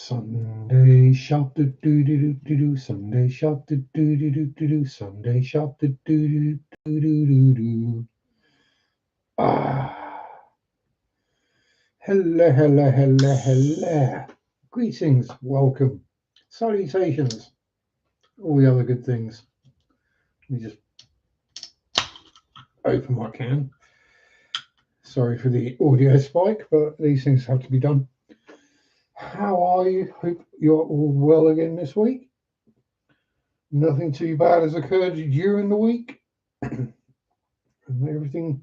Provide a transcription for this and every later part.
Sunday shop do do do do do. Sunday shop do do do do do. Sunday shop do do do do do do. Hello, hello, hello, hello. Greetings, welcome, salutations, all the other good things. Let me just open my can. Sorry for the audio spike, but these things have to be done. How are you? Hope you're all well again this week. Nothing too bad has occurred during the week. And everything,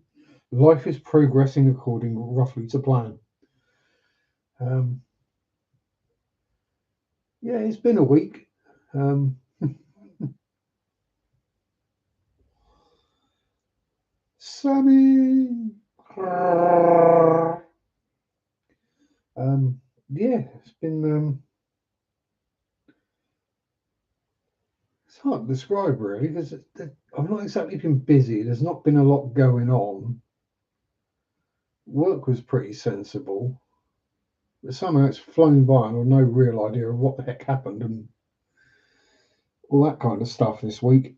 life is progressing according roughly to plan. Yeah, it's been a week. Sammy. Yeah, it's been. It's hard to describe really because I've not exactly been busy. There's not been a lot going on. Work was pretty sensible. But somehow it's flown by and I've no real idea of what the heck happened and all that kind of stuff this week.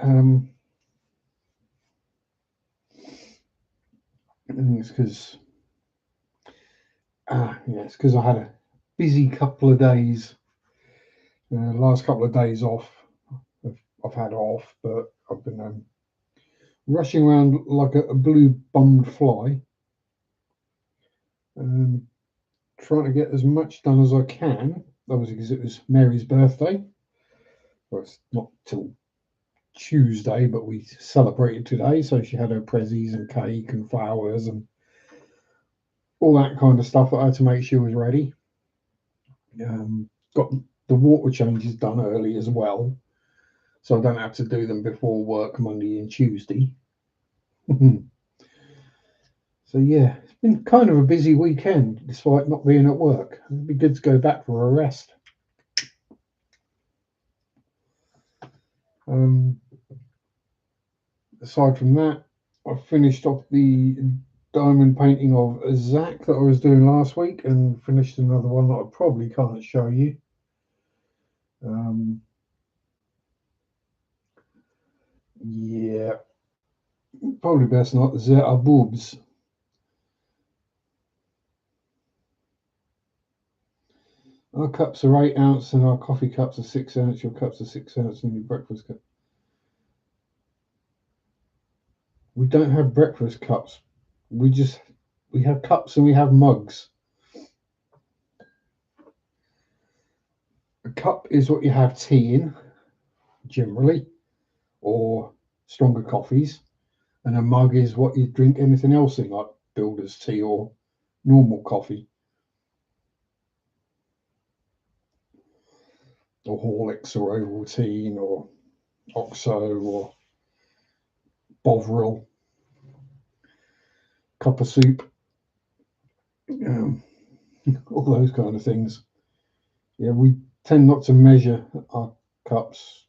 I think it's because it's because I had a busy couple of days. Last couple of days off, I've had off, but I've been rushing around like a blue-bummed fly, trying to get as much done as I can. Obviously, because it was Mary's birthday. Well, it's not till Tuesday, but we celebrated today, so she had her prezzies and cake and flowers and all that kind of stuff that I had to make sure was ready. Got the water changes done early as well, so I don't have to do them before work Monday and Tuesday. So yeah, it's been kind of a busy weekend despite not being at work. It'd be good to go back for a rest. Aside from that, I finished off the diamond painting of Zach that I was doing last week and finished another one that I probably can't show you. Yeah, probably best not. There are boobs. Our cups are 8 ounce and our coffee cups are 6 ounce. Your cups are 6 ounce and your breakfast cup. We don't have breakfast cups. We have cups and we have mugs. A cup is what you have tea in, generally, or stronger coffees, and a mug is what you drink anything else in, like builder's tea or normal coffee, or Horlicks or Ovaltine or Oxo or Bovril, cup of soup, all those kind of things. Yeah, we tend not to measure our cups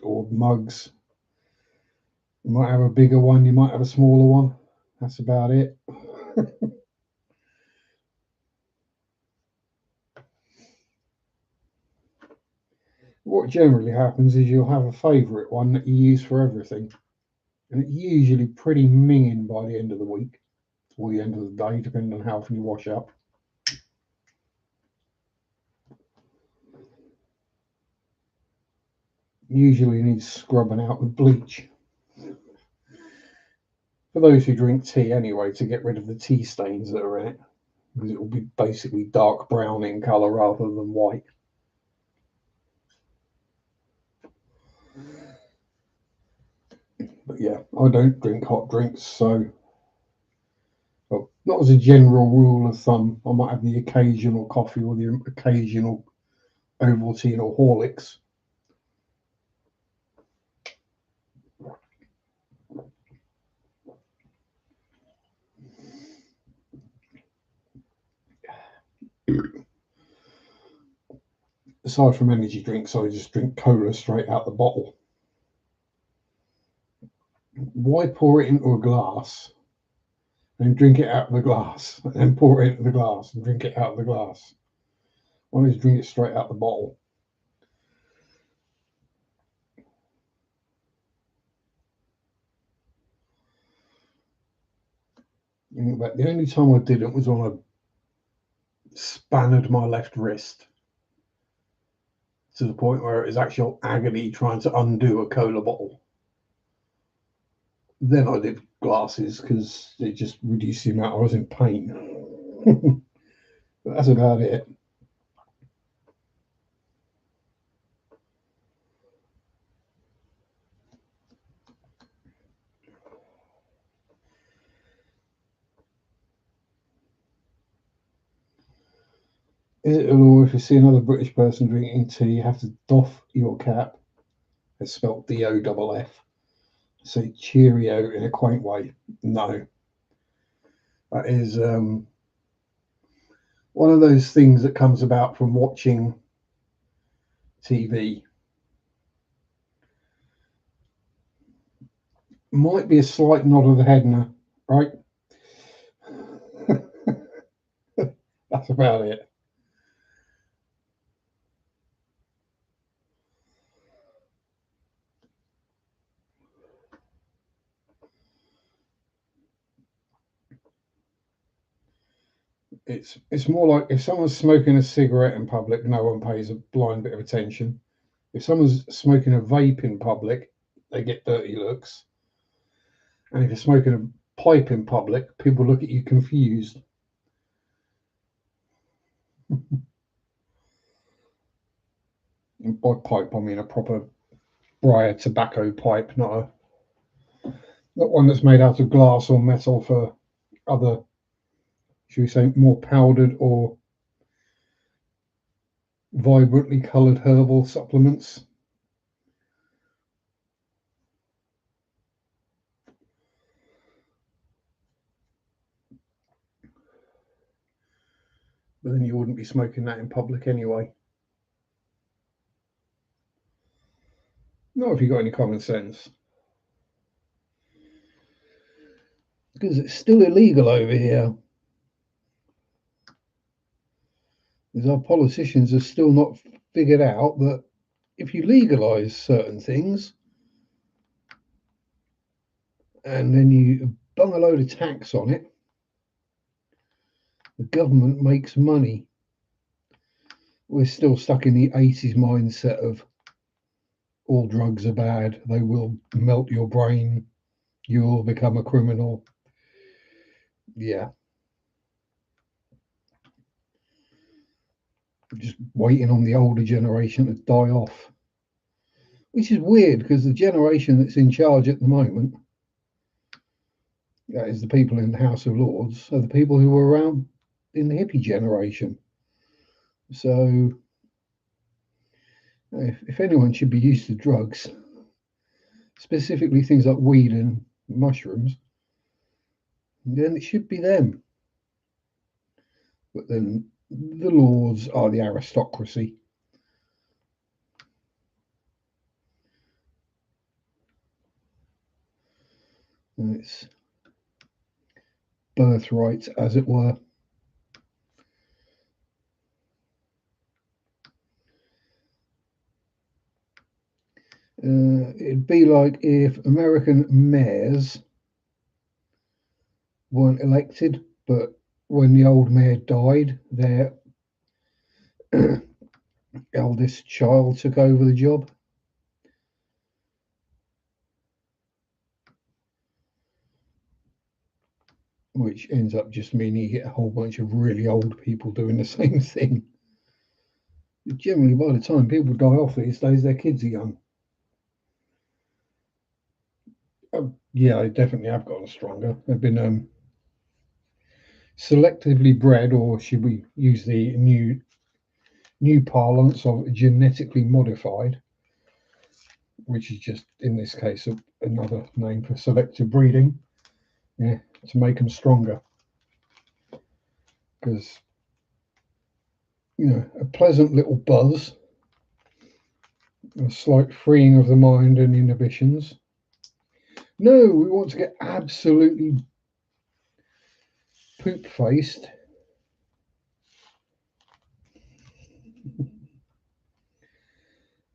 or mugs. You might have a bigger one, you might have a smaller one. That's about it. What generally happens is you'll have a favourite one that you use for everything, and it's usually pretty minging by the end of the week or the end of the day, depending on how often you wash up. Usually needs scrubbing out with bleach. For those who drink tea anyway, to get rid of the tea stains that are in it, because it will be basically dark brown in colour rather than white. But yeah, I don't drink hot drinks, so well, not as a general rule of thumb. I might have the occasional coffee or the occasional Ovaltine or Horlicks. Aside from energy drinks, I just drink cola straight out the bottle. Why pour it into a glass and drink it out of the glass, and then pour it into the glass and drink it out of the glass? I just drink it straight out the bottle. But the only time I did it was when I spanned my left wrist to the point where it was actual agony trying to undo a cola bottle. Then I did glasses because it just reduced the amount I was in pain. But that's about it. Is it a law if you see another British person drinking tea, you have to doff your cap? It's spelled D-O-F-F. Say cheerio in a quaint way. No. That is one of those things that comes about from watching TV. Might be a slight nod of the head now, right? That's about it. It's more like if someone's smoking a cigarette in public, no one pays a blind bit of attention. If someone's smoking a vape in public, they get dirty looks. And if you're smoking a pipe in public, people look at you confused. And by pipe, I mean a proper briar tobacco pipe, not one that's made out of glass or metal for other, should we say, more powdered or vibrantly coloured herbal supplements. But then you wouldn't be smoking that in public anyway. Not if you've got any common sense. Because it's still illegal over here. Because our politicians have still not figured out that if you legalise certain things and then you bung a load of tax on it, the government makes money. We're still stuck in the 80s mindset of all drugs are bad, they will melt your brain, you will become a criminal. Yeah. Just waiting on the older generation to die off. Which is weird because the generation that's in charge at the moment, that is the people in the House of Lords, are the people who were around in the hippie generation. So if anyone should be used to drugs, specifically things like weed and mushrooms, then it should be them. But then the lords are the aristocracy. And it's birthright, as it were. It'd be like if American mayors weren't elected, but when the old mayor died, their eldest child took over the job. Which ends up just meaning you get a whole bunch of really old people doing the same thing. Generally, by the time people die off these days, their kids are young. Yeah, they definitely have gotten stronger. They've been selectively bred, or should we use the new parlance of genetically modified, which is just in this case another name for selective breeding. Yeah, to make them stronger. Because a pleasant little buzz, a slight freeing of the mind and inhibitions. No, we want to get absolutely poop-faced.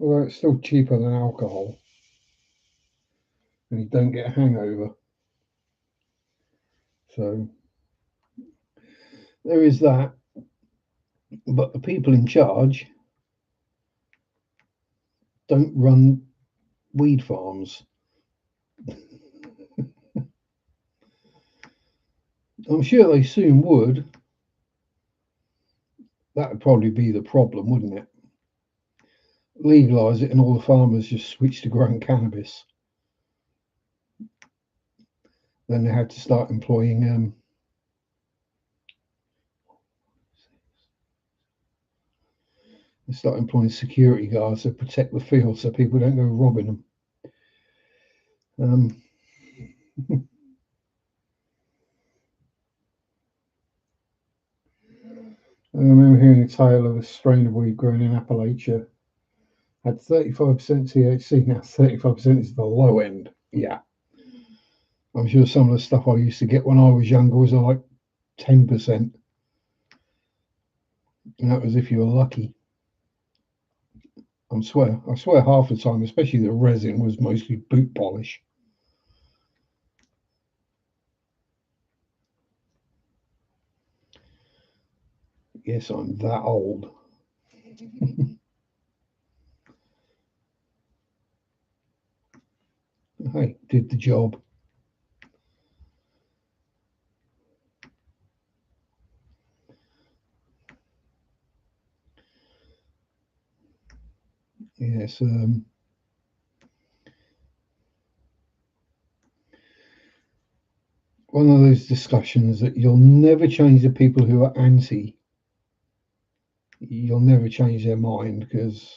Although it's still cheaper than alcohol, and you don't get a hangover. So there is that. But the people in charge don't run weed farms. I'm sure they soon would. That would probably be the problem, wouldn't it? Legalise it and all the farmers just switch to growing cannabis. Then they had to start employing security guards to protect the fields so people don't go robbing them. I remember hearing a tale of a strain of weed grown in Appalachia had 35% THC. Now 35% is the low end. Yeah, I'm sure some of the stuff I used to get when I was younger was like 10%, and that was if you were lucky. I swear half the time, especially the resin, was mostly boot polish. Yes, I'm that old. Hey, did the job. Yes, one of those discussions that you'll never change the people who are anti. You'll never change their mind because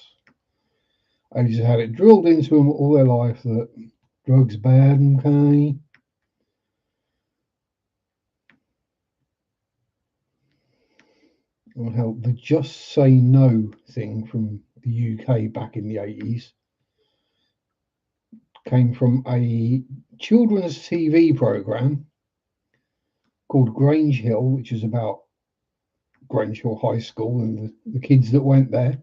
I just had it drilled into them all their life that drugs bad, okay? Or hell, the just say no thing from the UK back in the 80s came from a children's TV program called Grange Hill, which is about Grange Hill High School and the kids that went there.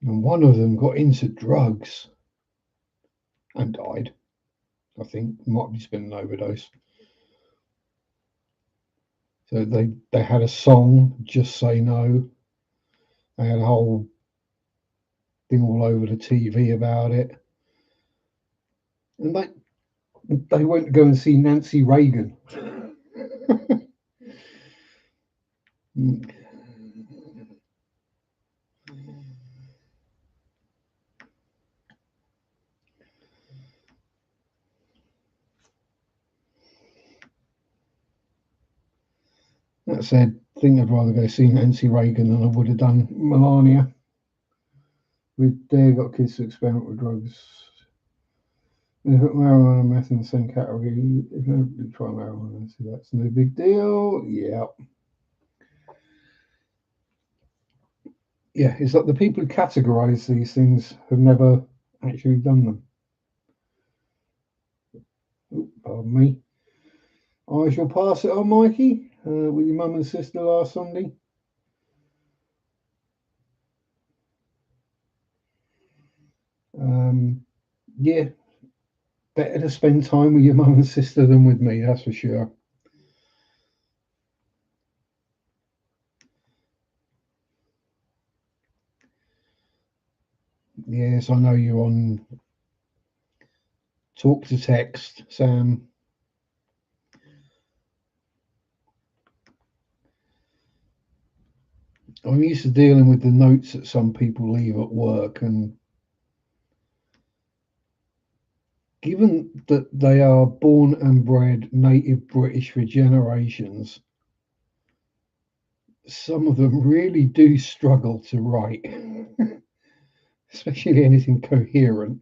And one of them got into drugs and died. I think might be spent an overdose. So they had a song, Just Say No. They had a whole thing all over the TV about it. And they went to go and see Nancy Reagan. That said, I think I'd rather go see Nancy Reagan than I would have done Melania. We've got kids to experiment with drugs. If marijuana and meth in the same category, if nobody try marijuana, so that's no big deal. Yeah. Yeah, it's like the people who categorize these things have never actually done them. Ooh, pardon me. I shall pass it on, Mikey, with your mum and sister last Sunday. Yeah, better to spend time with your mum and sister than with me, that's for sure. Yes, I know you're on talk to text, Sam. I'm used to dealing with the notes that some people leave at work, and given that they are born and bred native British for generations, some of them really do struggle to write, especially anything coherent.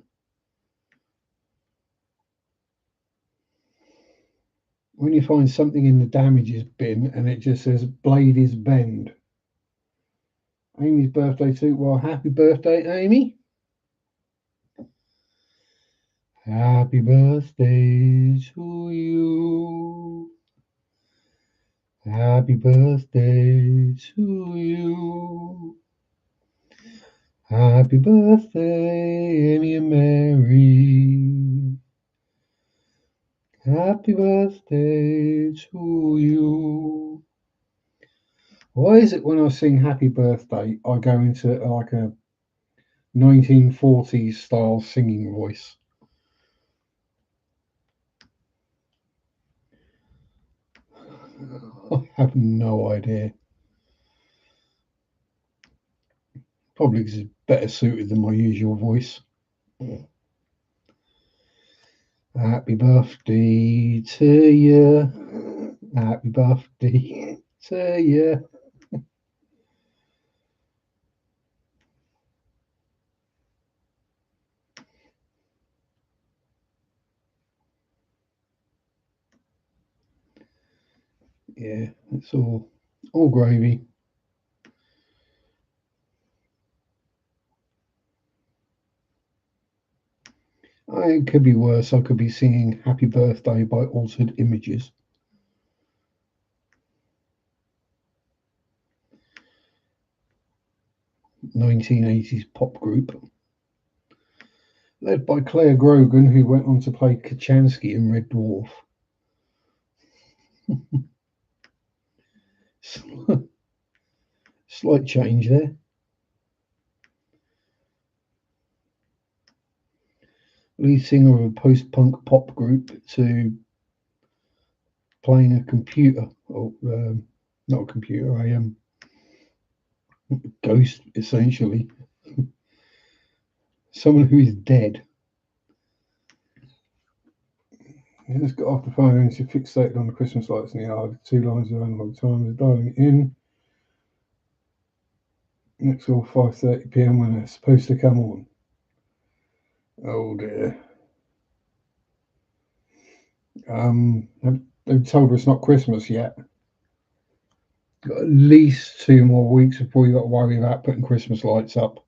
When you find something in the damages bin and it just says blade is bend. Amy's birthday too. Well, happy birthday, Amy. Happy birthday to you. Happy birthday to you. Happy birthday, Amy and Mary. Happy birthday to you. Why is it when I sing happy birthday, I go into like a 1940s style singing voice? I have no idea. Probably because it's better suited than my usual voice. Happy birthday to you. Happy birthday to you. Yeah, it's all gravy. It could be worse. I could be singing Happy Birthday by Altered Images. 1980s pop group led by Claire Grogan, who went on to play Kachansky in Red Dwarf. Slight change there. Lead singer of a post-punk pop group to playing a computer, or not a computer, a ghost, essentially. Someone who is dead. He just got off the phone and she fixated on the Christmas lights in the yard. 2 lines of analog time. Is dialing in. Next till 5:30 p.m. when they're supposed to come on. Oh dear. They've told her it's not Christmas yet. Got at least 2 more weeks before you got to worry about putting Christmas lights up.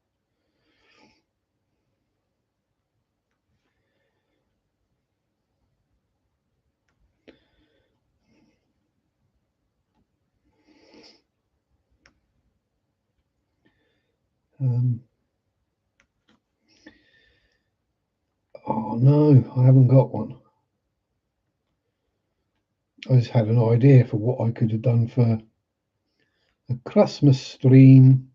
Oh no, I haven't got one. I just had an idea for what I could have done for a Christmas stream,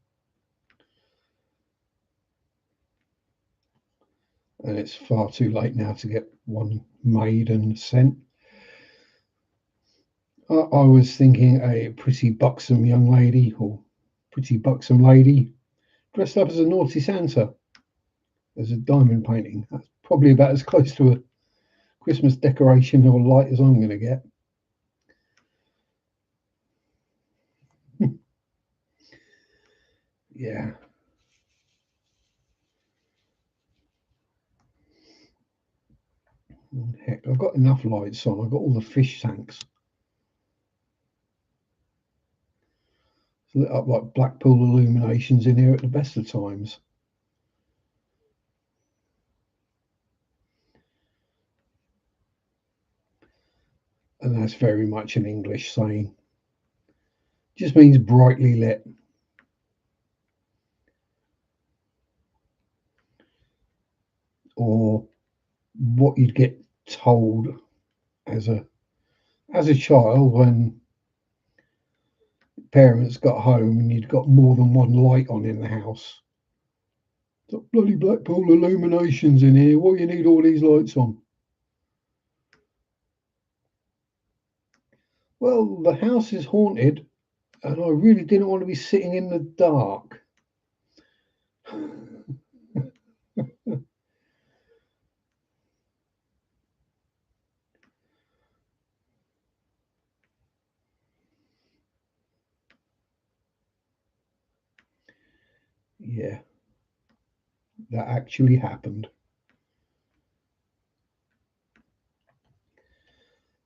and it's far too late now to get one made and sent. I was thinking a pretty buxom young lady or pretty buxom lady dressed up as a naughty Santa as a diamond painting. That's probably about as close to a Christmas decoration or light as I'm going to get. Yeah. Heck, I've got enough lights on. I've got all the fish tanks. It's lit up like Blackpool illuminations in here at the best of times. And that's very much an English saying. Just means brightly lit. Or what you'd get told as a child when parents got home and you'd got more than one light on in the house. Got bloody Blackpool illuminations in here. Why you need all these lights on? Well, the house is haunted, and I really didn't want to be sitting in the dark. Yeah, that actually happened.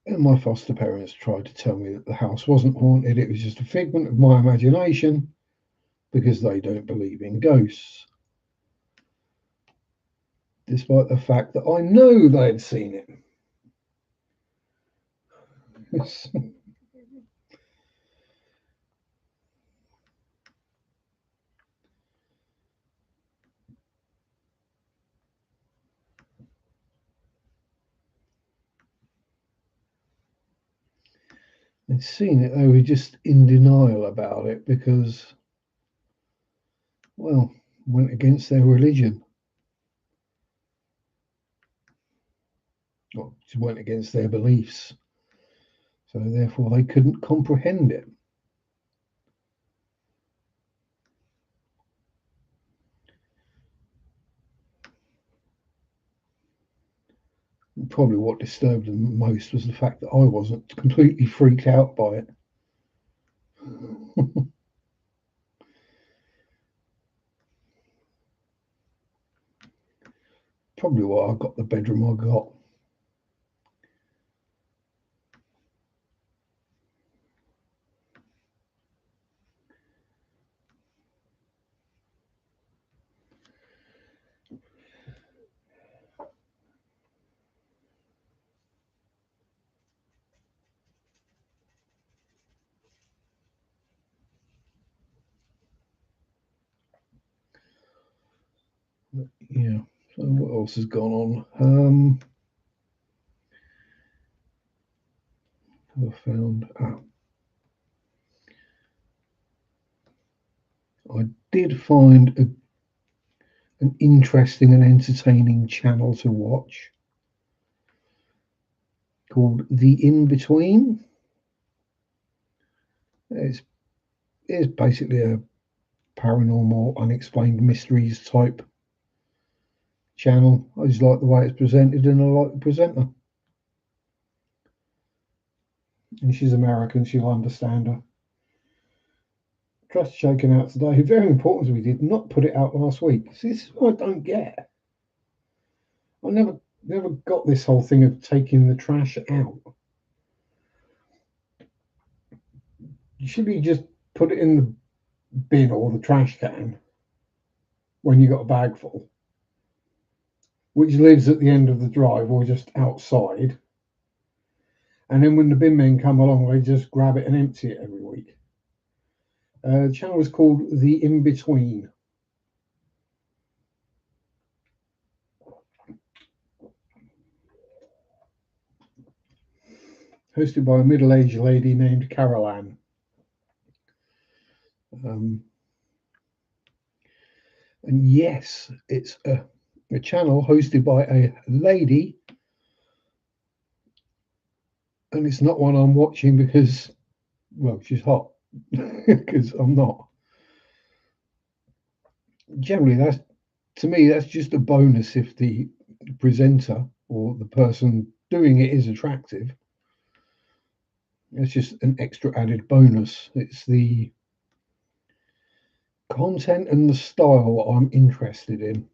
And my foster parents tried to tell me that the house wasn't haunted, it was just a figment of my imagination because they don't believe in ghosts. Despite the fact that I know they'd seen it. They'd seen it, they were just in denial about it because, well, went against their religion. Or just went against their beliefs. So therefore they couldn't comprehend it. Probably what disturbed them most was the fact that I wasn't completely freaked out by it. Probably why I got the bedroom I got. Yeah. So what else has gone on? I found I did find an interesting and entertaining channel to watch called The In Between. It's basically a paranormal, unexplained mysteries type channel. I just like the way it's presented, and I like the presenter. And she's American, she'll understand her. Trust shaken out today. Very important, we did not put it out last week. See, this is what I don't get. I never got this whole thing of taking the trash out. You should be just put it in the bin or the trash can when you got a bag full, which lives at the end of the drive or just outside. And then when the bin men come along, they just grab it and empty it every week. The channel is called The In Between. Hosted by a middle-aged lady named Carol Ann. And yes, it's a channel hosted by a lady, and it's not one I'm watching because, well, she's hot, because I'm not. Generally, to me, that's just a bonus if the presenter or the person doing it is attractive. It's just an extra added bonus. It's the content and the style I'm interested in.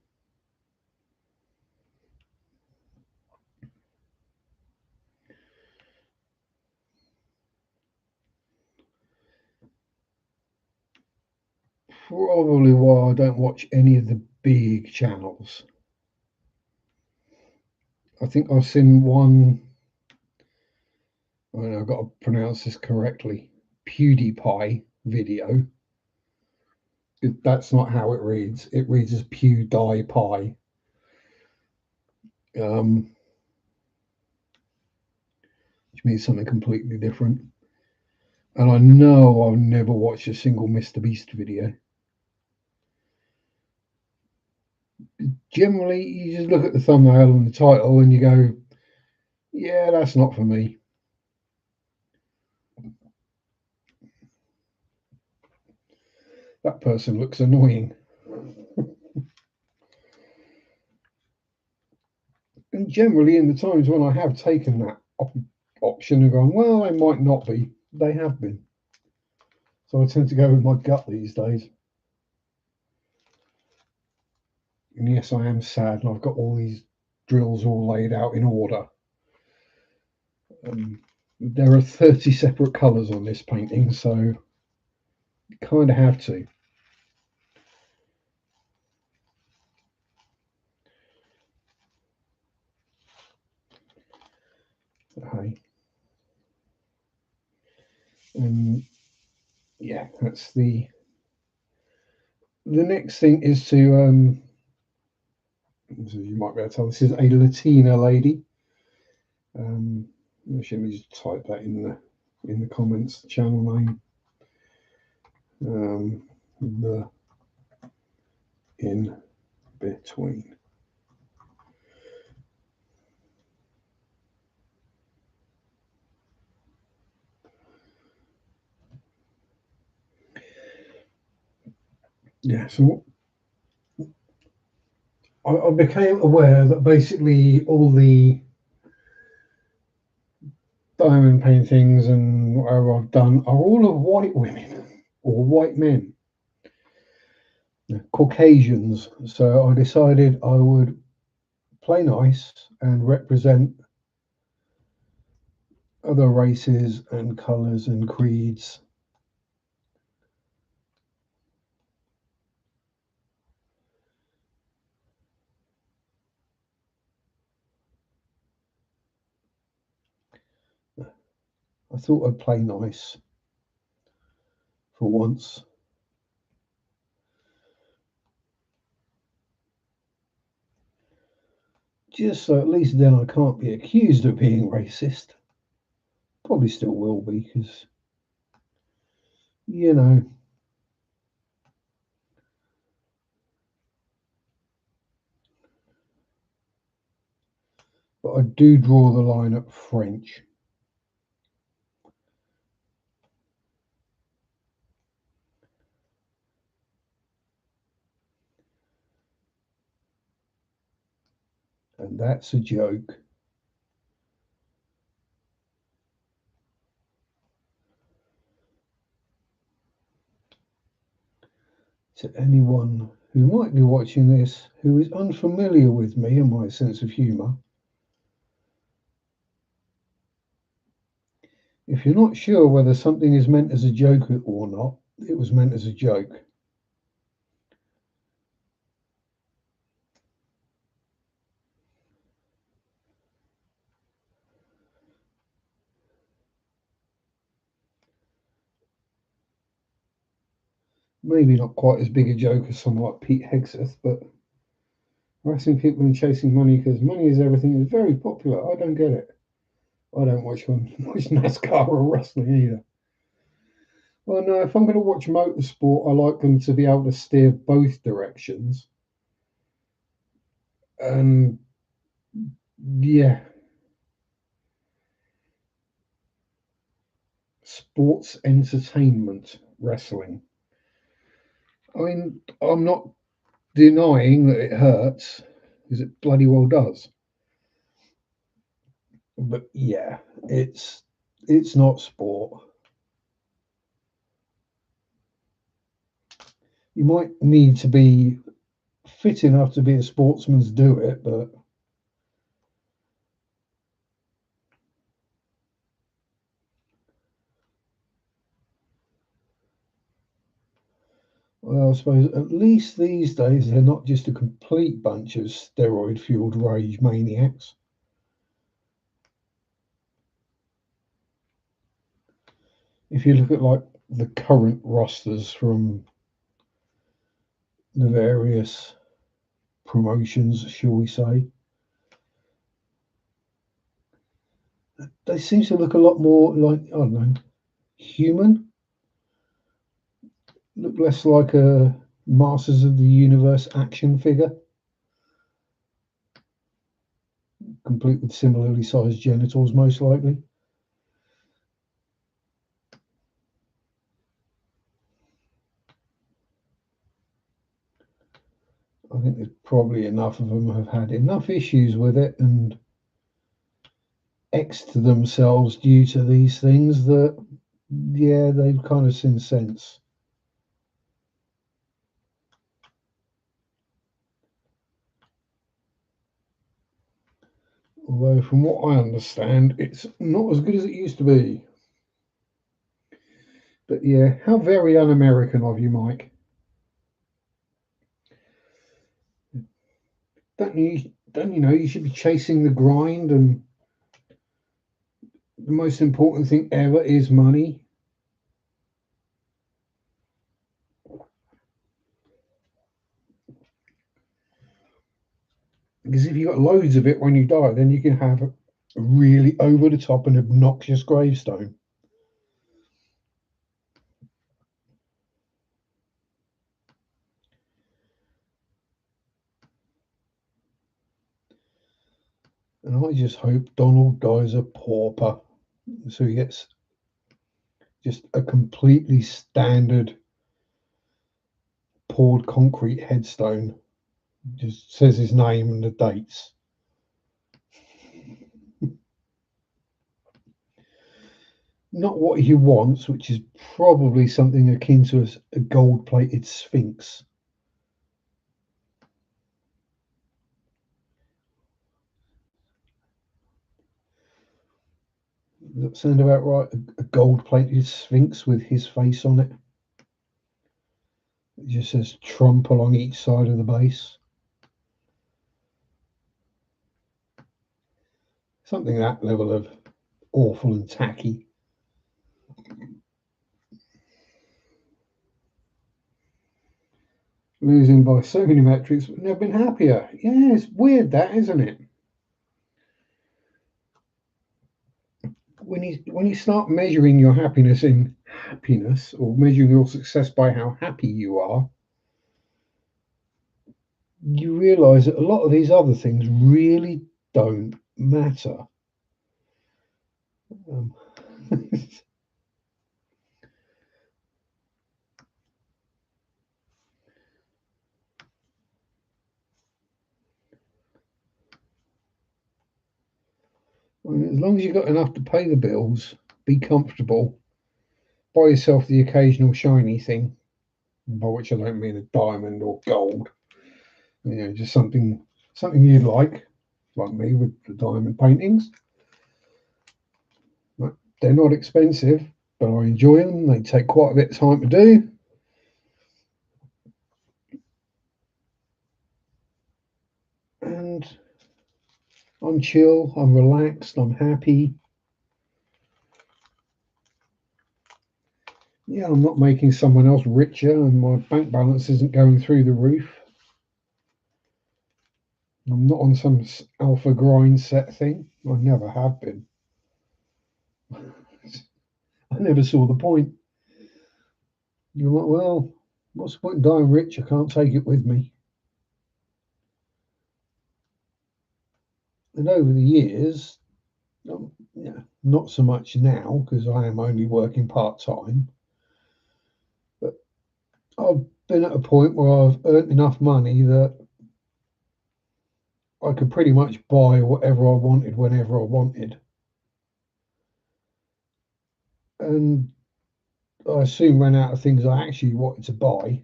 Probably why I don't watch any of the big channels. I think I've seen one. I've got to pronounce this correctly. PewDiePie video. That's not how it reads. It reads as PewDiePie. Which means something completely different. And I know I've never watched a single Mr. Beast video. Generally, you just look at the thumbnail and the title and you go, yeah, that's not for me. That person looks annoying. And generally, in the times when I have taken that option and gone, well, they might not be, they have been. So I tend to go with my gut these days. And yes, I am sad, and I've got all these drills all laid out in order. There are 30 separate colours on this painting, so you kind of have to. Okay. And yeah, that's the next thing is to so you might be able to tell this is a Latina lady. Let me just type that in there. in the comments the channel name. The in between. Yeah, so I became aware that basically all the diamond paintings and whatever I've done are all of white women or white men, Caucasians. So I decided I would play nice and represent other races and colours and creeds. I thought I'd play nice for once. Just so at least then I can't be accused of being racist. Probably still will be, because, you know, but I do draw the line at French. And that's a joke. To anyone who might be watching this who is unfamiliar with me and my sense of humour, if you're not sure whether something is meant as a joke or not, it was meant as a joke. Maybe not quite as big a joke as someone like Pete Hegseth, but harassing people and chasing money because money is everything is very popular. I don't get it. I don't watch NASCAR or wrestling either. Well, no, if I'm going to watch motorsport, I like them to be able to steer both directions. And yeah, sports entertainment, wrestling. I mean, I'm not denying that it hurts, because it bloody well does. But yeah, it's not sport. You might need to be fit enough to be a sportsman to do it, but well, I suppose at least these days they're not just a complete bunch of steroid-fueled rage maniacs. If you look at like the current rosters from the various promotions, shall we say, they seem to look a lot more like, I don't know, human. Look less like a Masters of the Universe action figure, complete with similarly sized genitals, most likely. I think there's probably enough of them have had enough issues with it and X'd themselves due to these things that, yeah, they've kind of seen sense. Although, from what I understand, it's not as good as it used to be. But yeah, how very un-American of you, Mike. Don't you know you should be chasing the grind, and the most important thing ever is money? Because if you've got loads of it when you die, then you can have a really over the top and obnoxious gravestone. And I just hope Donald dies a pauper, so he gets just a completely standard poured concrete headstone. Just says his name and the dates. Not what he wants, which is probably something akin to a gold-plated sphinx. Does that sound about right? A gold-plated sphinx with his face on it. It just says Trump along each side of the base. Something that level of awful and tacky. Losing by so many metrics, but never been happier. Yeah, it's weird that, isn't it? When you start measuring your happiness in happiness, or measuring your success by how happy you are, you realize that a lot of these other things really don't matter. Um, I mean, as long as you've got enough to pay the bills, be comfortable, buy yourself the occasional shiny thing, by which I don't mean a diamond or gold. Just something you'd like me with the diamond paintings. They're not expensive, but I enjoy them. They take quite a bit of time to do. And I'm chill, I'm relaxed, I'm happy. Yeah, I'm not making someone else richer and my bank balance isn't going through the roof. I'm not on some alpha grind set thing. I never have been. I never saw the point. You're like, well, what's the point in dying rich? I can't take it with me. And over the years, not so much now because I am only working part time, but I've been at a point where I've earned enough money that I could pretty much buy whatever I wanted whenever I wanted. And I soon ran out of things I actually wanted to buy.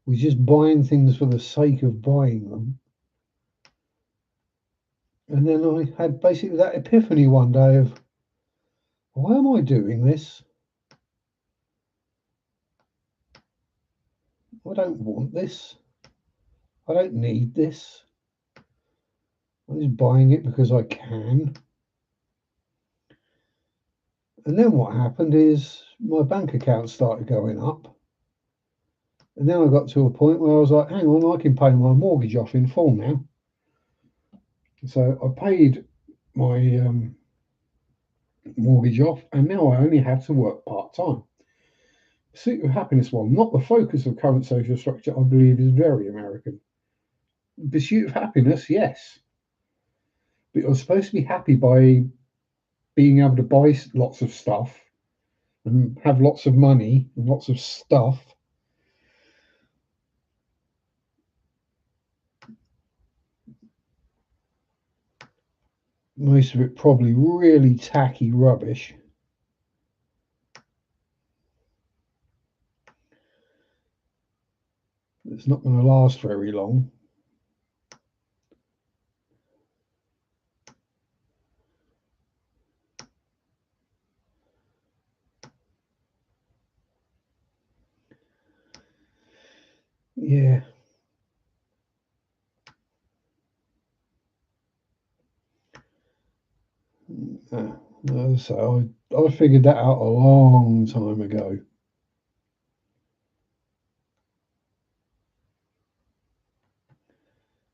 Was just buying things for the sake of buying them. And then I had basically that epiphany one day of, why am I doing this? I don't want this. I don't need this. I'm just buying it because I can. And then what happened is my bank account started going up. And then I got to a point where I was like, hang on, I can pay my mortgage off in full now. So I paid my mortgage off, and now I only have to work part time. Pursuit of happiness, while not the focus of current social structure, I believe is very American. Pursuit of happiness, yes. But you're supposed to be happy by being able to buy lots of stuff and have lots of money and lots of stuff. Most of it probably really tacky rubbish. It's not going to last very long. Yeah. So I figured that out a long time ago.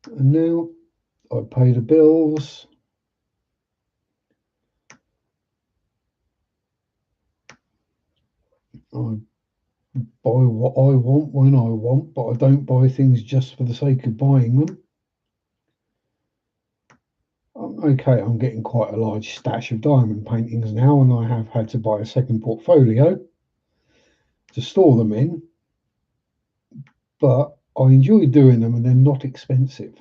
And now I pay the bills. I buy what I want when I want, but I don't buy things just for the sake of buying them. Okay, I'm getting quite a large stash of diamond paintings now, and I have had to buy a second portfolio to store them in, but I enjoy doing them and they're not expensive.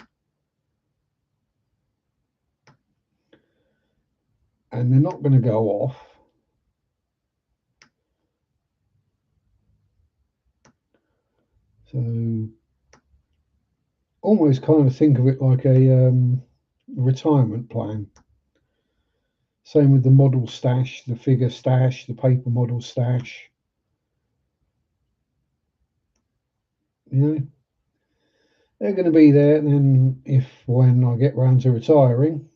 And they're not going to go off. So almost kind of think of it like a retirement plan. Same with the model stash, the figure stash, the paper model stash. You know, they're going to be there. And then when I get round to retiring,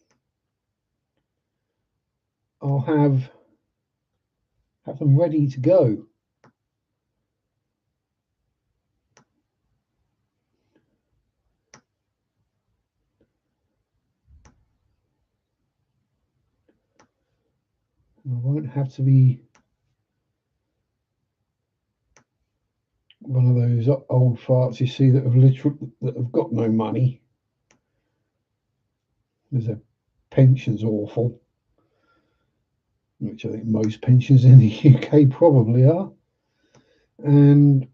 I'll have them ready to go. I won't have to be one of those old farts you see that have got no money because their pension's awful, which I think most pensions in the UK probably are, and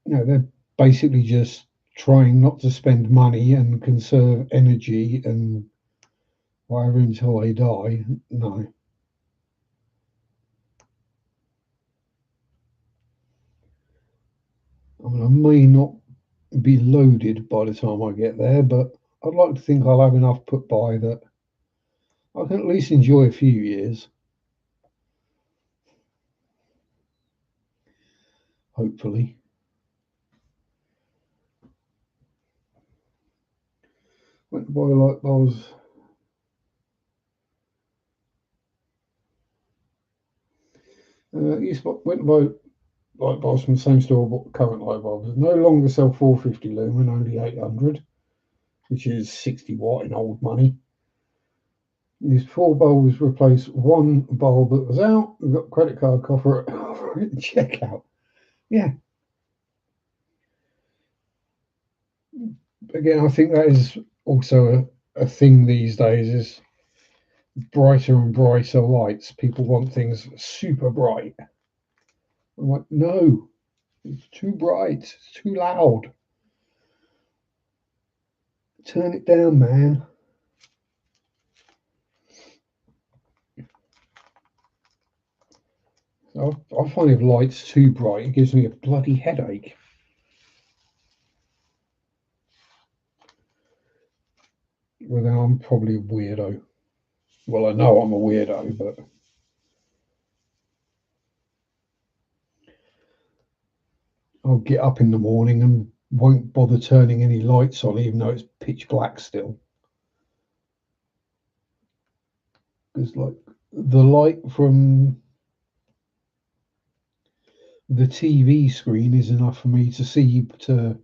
they're basically just trying not to spend money and conserve energy and whatever until they die. No. I mean, I may not be loaded by the time I get there, but I'd like to think I'll have enough put by that I can at least enjoy a few years. Hopefully. Went to buy light bulbs. Went to buy light bulbs from the same store I bought the current light bulbs. No longer sell 450 lumen, only 800, which is 60 watt in old money. These 4 bulbs replace one bulb that was out. We've got credit card offer at checkout. Yeah. Again, I think that is also a thing these days, is brighter and brighter lights. People want things super bright. I'm like, no, it's too bright, it's too loud. Turn it down, man. I find if light's too bright, it gives me a bloody headache. Well, then I'm probably a weirdo. Well, I know I'm a weirdo, but I'll get up in the morning and won't bother turning any lights on, even though it's pitch black still. Because, like, the light from the TV screen is enough for me to see, to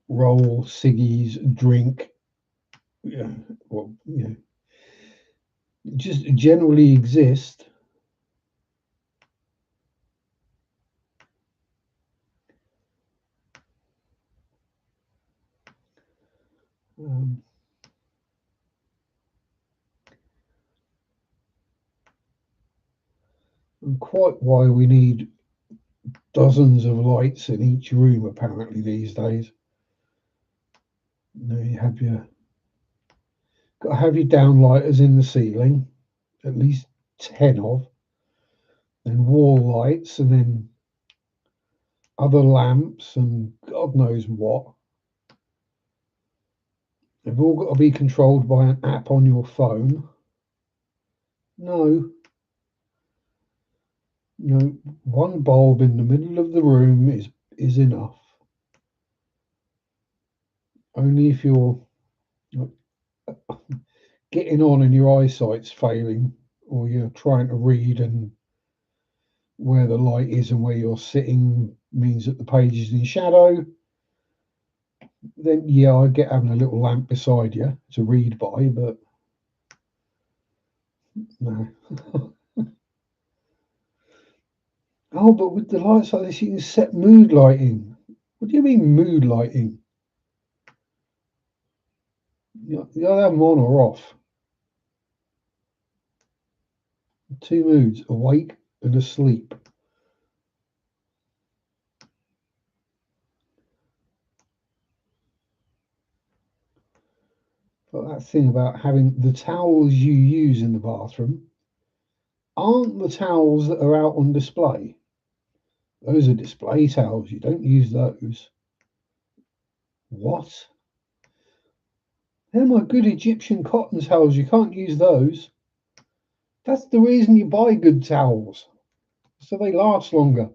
roll ciggies, drink, just generally exist. And quite why we need dozens of lights in each room apparently these days. You have got to have your downlighters in the ceiling, at least 10 of, then wall lights, and then other lamps, and God knows what. They've all got to be controlled by an app on your phone. No. One bulb in the middle of the room is enough. Only if you're getting on and your eyesight's failing, or you're trying to read and where the light is and where you're sitting means that the page is in shadow, then yeah, I get having a little lamp beside you to read by, but no. Oh, but with the lights like this, you can set mood lighting. What do you mean mood lighting? You gotta have them on or off. 2 moods, awake and asleep. But that thing about having the towels you use in the bathroom aren't the towels that are out on display. Those are display towels. You don't use those. What? They're my good Egyptian cotton towels. You can't use those. That's the reason you buy good towels, so they last longer.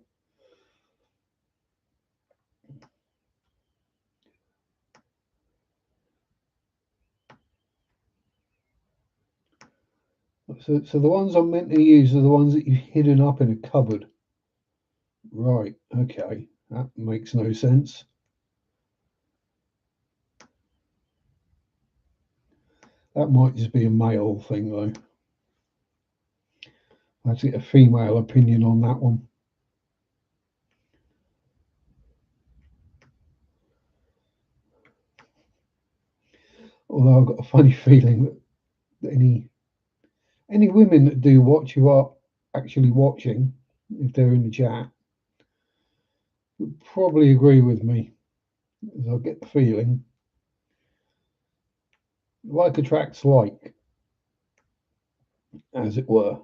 So the ones I'm meant to use are the ones that you've hidden up in a cupboard. Right, okay. That makes no sense. That might just be a male thing, though. I have to get a female opinion on that one. Although I've got a funny feeling that any women that do watch who are actually watching, if they're in the chat, would probably agree with me. As I get the feeling like attracts like, as it were.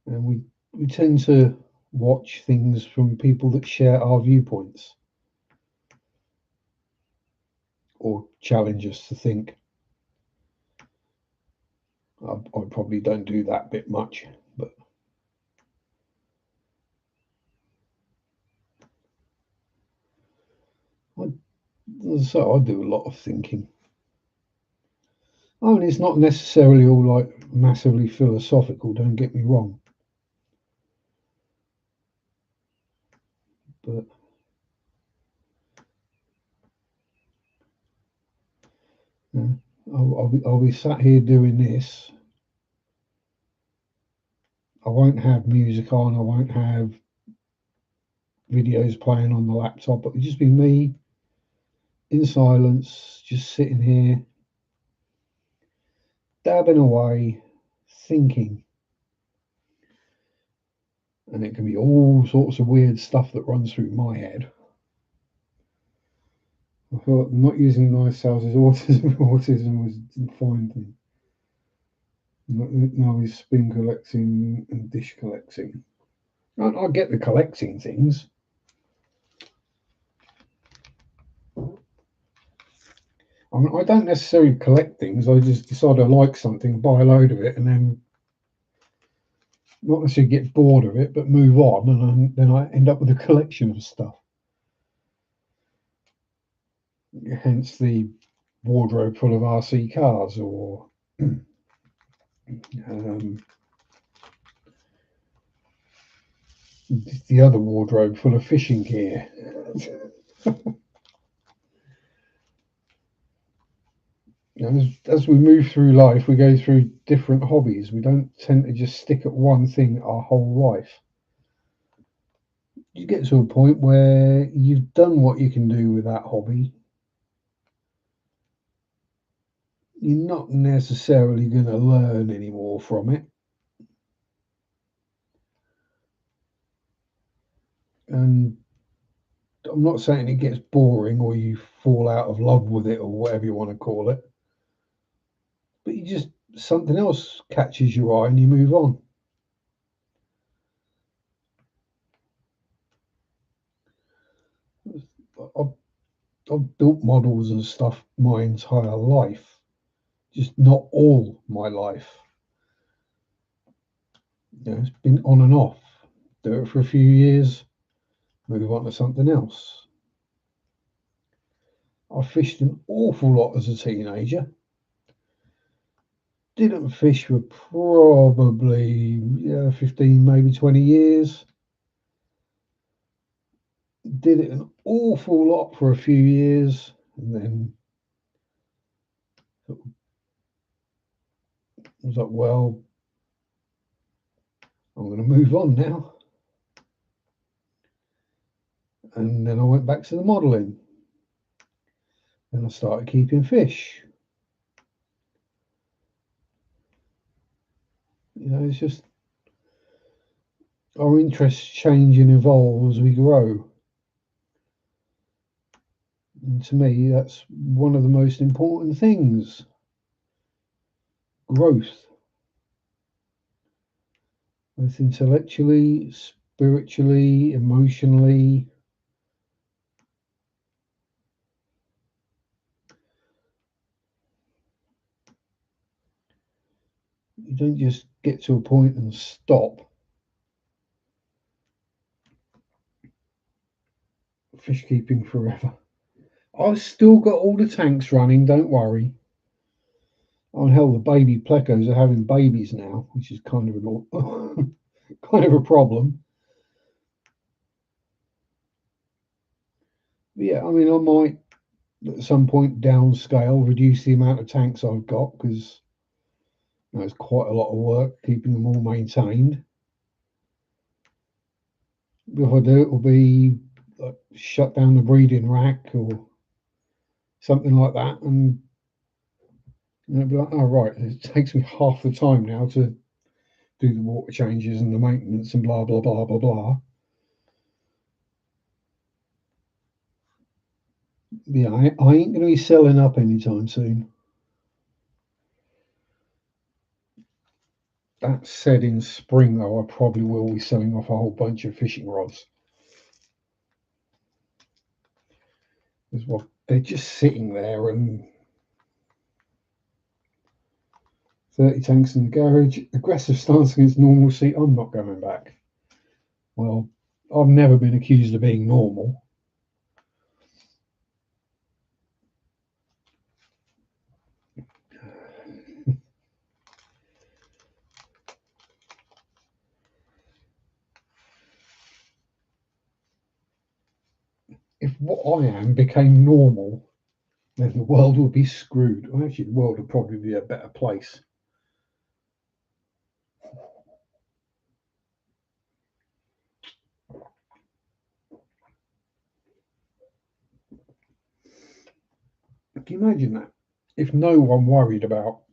And we tend to watch things from people that share our viewpoints or challenge us to think. I probably don't do that bit much, but so I do a lot of thinking. I mean, it's not necessarily all like massively philosophical, don't get me wrong. But I'll be sat here doing this. I won't have music on. I won't have videos playing on the laptop. It'll just be me in silence, just sitting here, dabbing away, thinking. And it can be all sorts of weird stuff that runs through my head. I thought not using nice cells is autism. Autism was a fine thing. Now he's spoon collecting and dish collecting. I get the collecting things. I mean, I don't necessarily collect things. I just decide I like something, buy a load of it, and then not necessarily get bored of it, but move on, and then I end up with a collection of stuff. Hence the wardrobe full of RC cars, or the other wardrobe full of fishing gear. As we move through life, we go through different hobbies. We don't tend to just stick at one thing our whole life. You get to a point where you've done what you can do with that hobby. You're not necessarily going to learn any more from it. And I'm not saying it gets boring or you fall out of love with it or whatever you want to call it, but you just something else catches your eye and you move on. I've built models and stuff my entire life, just not all my life. It's been on and off. Do it for a few years, move on to something else. I fished an awful lot as a teenager. Didn't fish for probably 15, maybe 20 years. Did it an awful lot for a few years, and then I was like, well, I'm going to move on now. And then I went back to the modelling. Then I started keeping fish. It's just our interests change and evolve as we grow. And to me, that's one of the most important things. Growth, both intellectually, spiritually, emotionally. You don't just get to a point and stop. Fish keeping forever. I've still got all the tanks running, don't worry. Oh hell, the baby plecos are having babies now, which is kind of kind of a problem. But yeah, I mean, I might at some point downscale, reduce the amount of tanks I've got because it's quite a lot of work keeping them all maintained. If I do, it'll be like, shut down the breeding rack or something like that, and it'll be like, oh right, it takes me half the time now to do the water changes and the maintenance and blah blah blah blah blah. Yeah, I ain't going to be selling up anytime soon. That said, in spring though, I probably will be selling off a whole bunch of fishing rods. As well, they're just sitting there, and 30 tanks in the garage, aggressive stance against normalcy. I'm not going back. Well, I've never been accused of being normal. If what I am became normal, then the world would be screwed. Well, actually, the world would probably be a better place. Can you imagine that? If no one worried about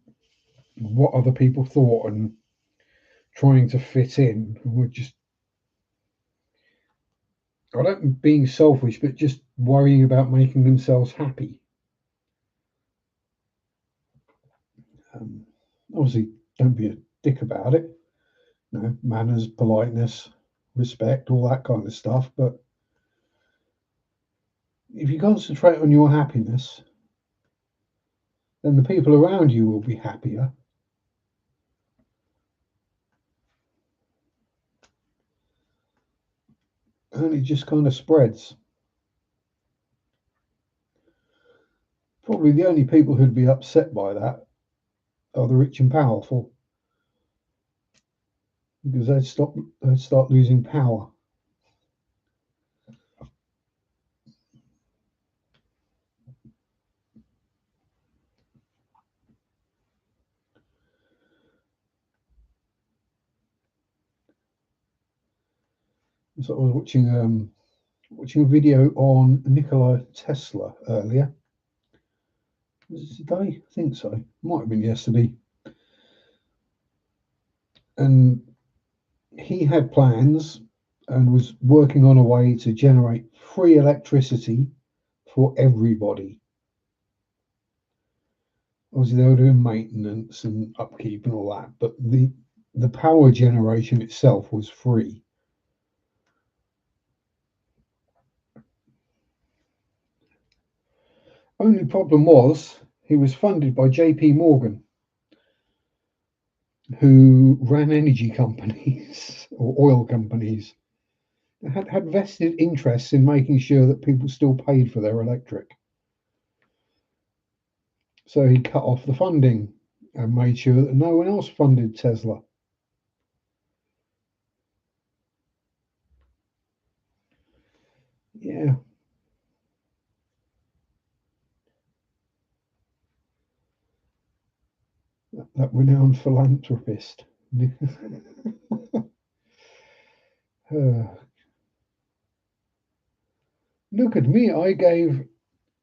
what other people thought and trying to fit in, would just, I don't mean being selfish, but just worrying about making themselves happy. Obviously, don't be a dick about it. Manners, politeness, respect, all that kind of stuff. But if you concentrate on your happiness, then the people around you will be happier. And it just kind of spreads. Probably the only people who'd be upset by that are the rich and powerful, because they'd start losing power. So I was watching a video on Nikola Tesla earlier. Was it today? I think so. Might have been yesterday. And he had plans and was working on a way to generate free electricity for everybody. Obviously, they were doing maintenance and upkeep and all that, but the power generation itself was free. Only problem was he was funded by JP Morgan, who ran energy companies or oil companies, had vested interests in making sure that people still paid for their electric. So he cut off the funding and made sure that no one else funded Tesla. Yeah. That renowned philanthropist. Look at me, I gave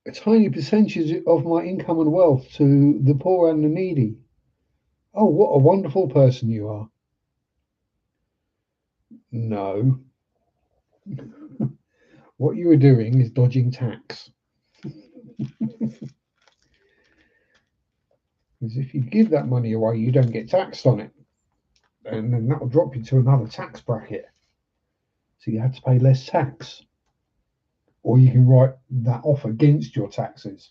a tiny percentage of my income and wealth to the poor and the needy. Oh, what a wonderful person you are. No. What you are doing is dodging tax. Because if you give that money away, you don't get taxed on it. And then that will drop you to another tax bracket. So you have to pay less tax. Or you can write that off against your taxes.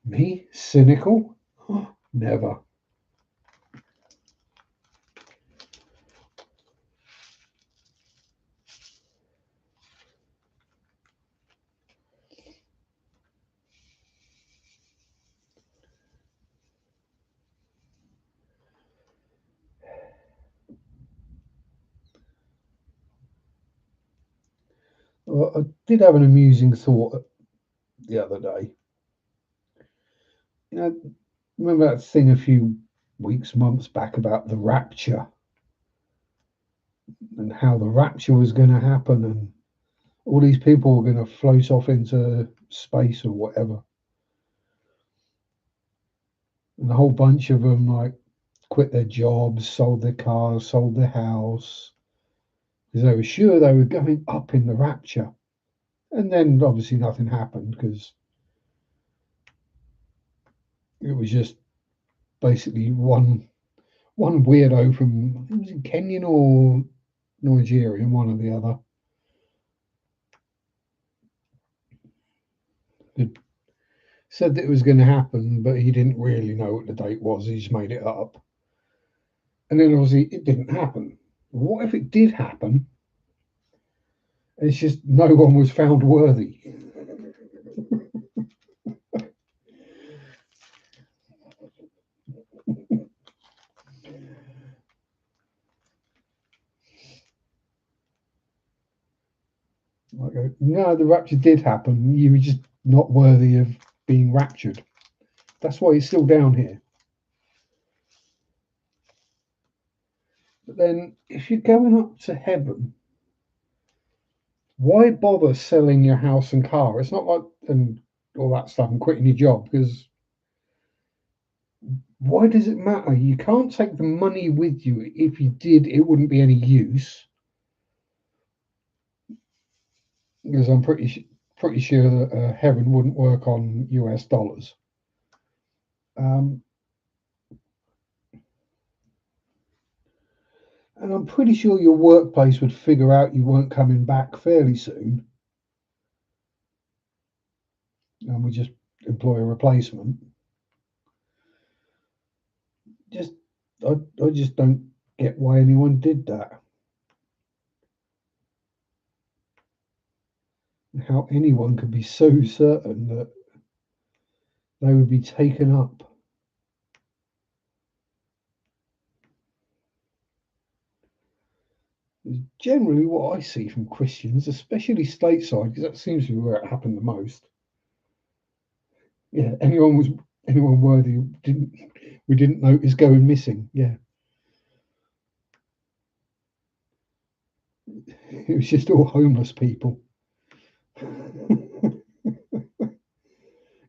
Me? Cynical? Never. Well, I did have an amusing thought the other day. You know, remember that thing a few weeks, months back about the rapture and how the rapture was going to happen and all these people were going to float off into space or whatever. And a whole bunch of them like quit their jobs, sold their cars, sold their house because they were sure they were going up in the rapture. And then obviously nothing happened because it was just basically one weirdo from, was it Kenyan or Nigerian, one or the other, who said that it was going to happen, but he didn't really know what the date was. He just made it up. And then obviously it didn't happen. What if it did happen? It's just no one was found worthy. No, the rapture did happen. You were just not worthy of being raptured. That's why it's still down here. But then, if you're going up to heaven, why bother selling your house and car? It's not like and all that stuff and quitting your job because why does it matter? You can't take the money with you. If you did, it wouldn't be any use. Because I'm pretty sure that heaven wouldn't work on US dollars. Um, and I'm pretty sure your workplace would figure out you weren't coming back fairly soon, and we just employ a replacement. Just, I just don't get why anyone did that. How anyone could be so certain that they would be taken up. Is generally what I see from Christians, especially stateside, because that seems to be where it happened the most. Yeah, anyone worthy we didn't notice going missing. Yeah, it was just all homeless people,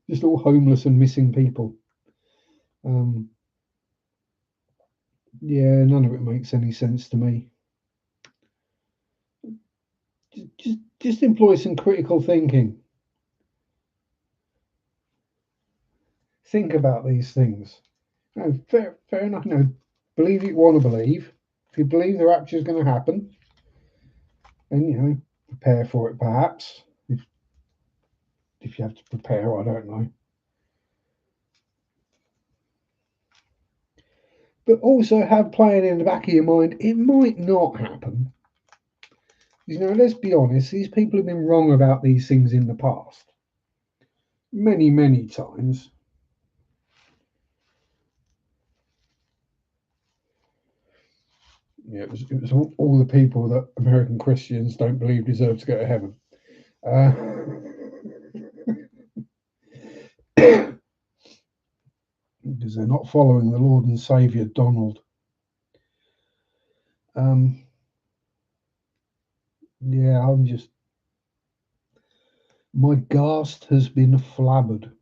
just all homeless and missing people. Um, yeah, none of it makes any sense to me. Just employ some critical thinking. Think about these things. No, fair enough. No, believe you want to believe. If you believe the rapture is going to happen, then prepare for it. Perhaps if you have to prepare, I don't know. But also have playing in the back of your mind, it might not happen. Let's be honest, these people have been wrong about these things in the past. Many, many times. Yeah, it was all the people that American Christians don't believe deserve to go to heaven. Because they're not following the Lord and Saviour Donald. Yeah, my ghast has been flabbered.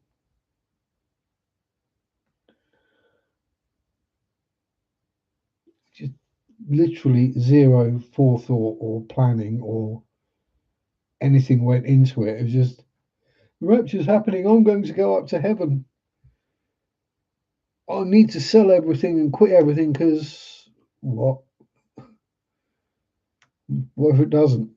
literally zero forethought or planning or anything went into it. It was just, the rapture's happening. I'm going to go up to heaven. I need to sell everything and quit everything because what? What if it doesn't?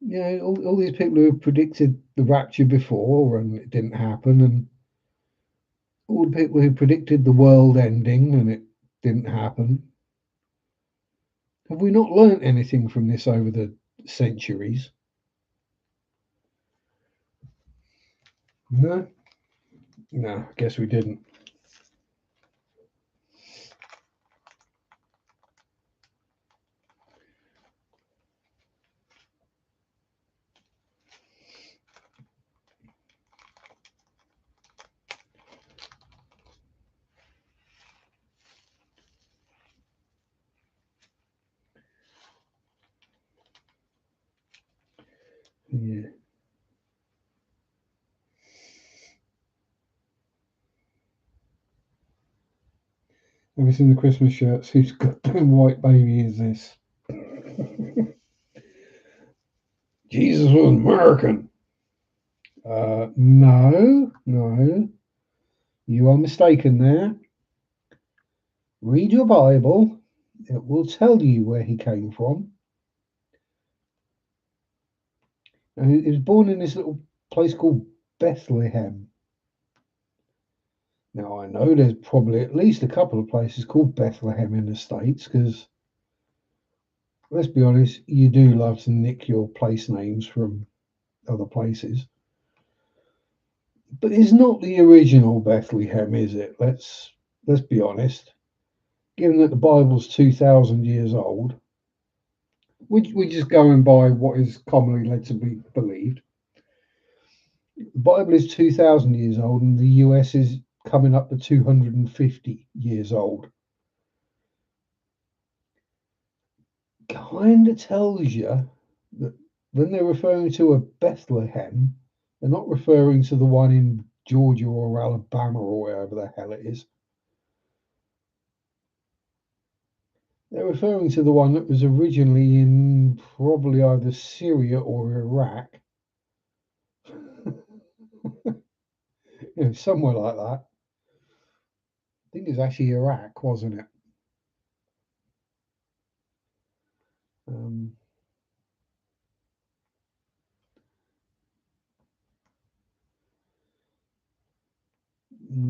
You know, all these people who have predicted the rapture before and it didn't happen, and all the people who predicted the world ending and it didn't happen. Have we not learnt anything from this over the centuries? No, no, I guess we didn't. Yeah. Have you seen the Christmas shirts? Whose goddamn white baby is this? Jesus was American. No, no. You are mistaken there. Read your Bible. It will tell you where he came from. And he was born in this little place called Bethlehem. Now, I know there's probably at least a couple of places called Bethlehem in the States because, let's be honest, you do love to nick your place names from other places. But it's not the original Bethlehem, is it? Let's be honest. Given that the Bible's 2,000 years old, we're just going by what is commonly led to be believed. The Bible is 2,000 years old, and the US is coming up to 250 years old. Kind of tells you that when they're referring to a Bethlehem, they're not referring to the one in Georgia or Alabama or wherever the hell it is. They're referring to the one that was originally in probably either Syria or Iraq. Somewhere like that. I think it's actually Iraq, wasn't it? Um,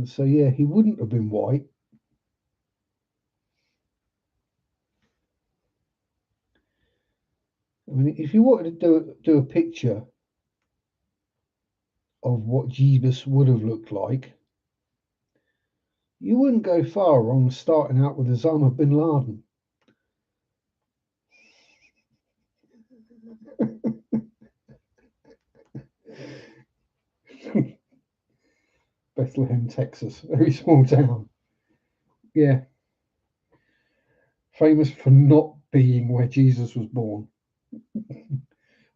so yeah, he wouldn't have been white. I mean, if you wanted to do a picture of what Jesus would have looked like, you wouldn't go far on starting out with Osama bin Laden. Bethlehem, Texas, very small town. Yeah, famous for not being where Jesus was born.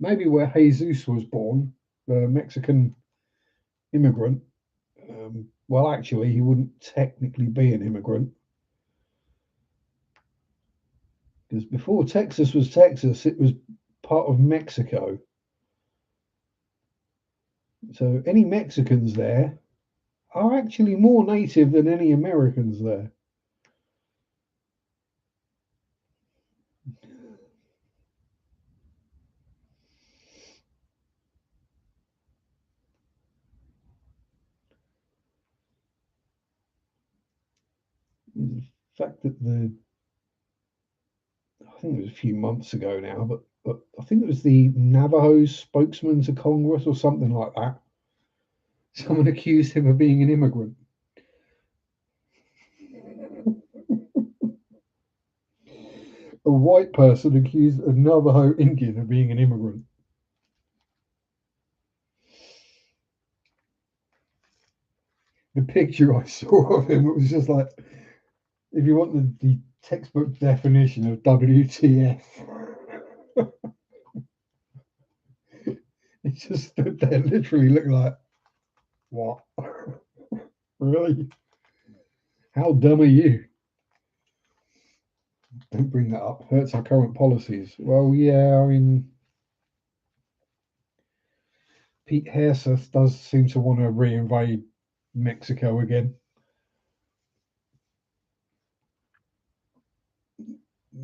Maybe where Jesus was born, the Mexican immigrant. Well, actually, he wouldn't technically be an immigrant because before Texas was Texas, it was part of Mexico. So any Mexicans there are actually more native than any Americans there. The fact that I think it was a few months ago now, but I think it was the Navajo spokesman to Congress or something like that. Someone accused him of being an immigrant. A white person accused a Navajo Indian of being an immigrant. The picture I saw of him, it was just like, if you want the textbook definition of WTF, he just stood there literally looking like, what? Really? How dumb are you? Don't bring that up. Hurts our current policies. Well, yeah, I mean, Pete Hegseth does seem to want to reinvade Mexico again.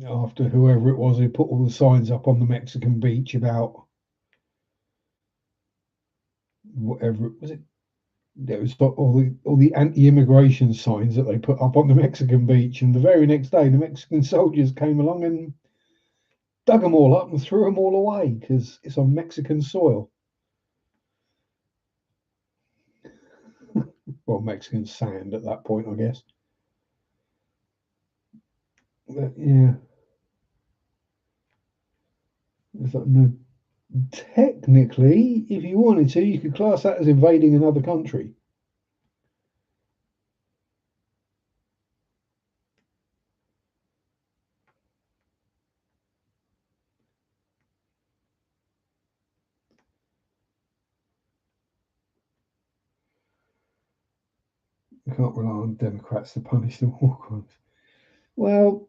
After whoever it was who put all the signs up on the Mexican beach about whatever it was, there was all the anti-immigration signs that they put up on the Mexican beach, and the very next day the Mexican soldiers came along and dug them all up and threw them all away because it's on Mexican soil. Well, Mexican sand at that point, I guess. But yeah, it's like, no, technically, if you wanted to, you could class that as invading another country. You can't rely on Democrats to punish the war crimes. Well,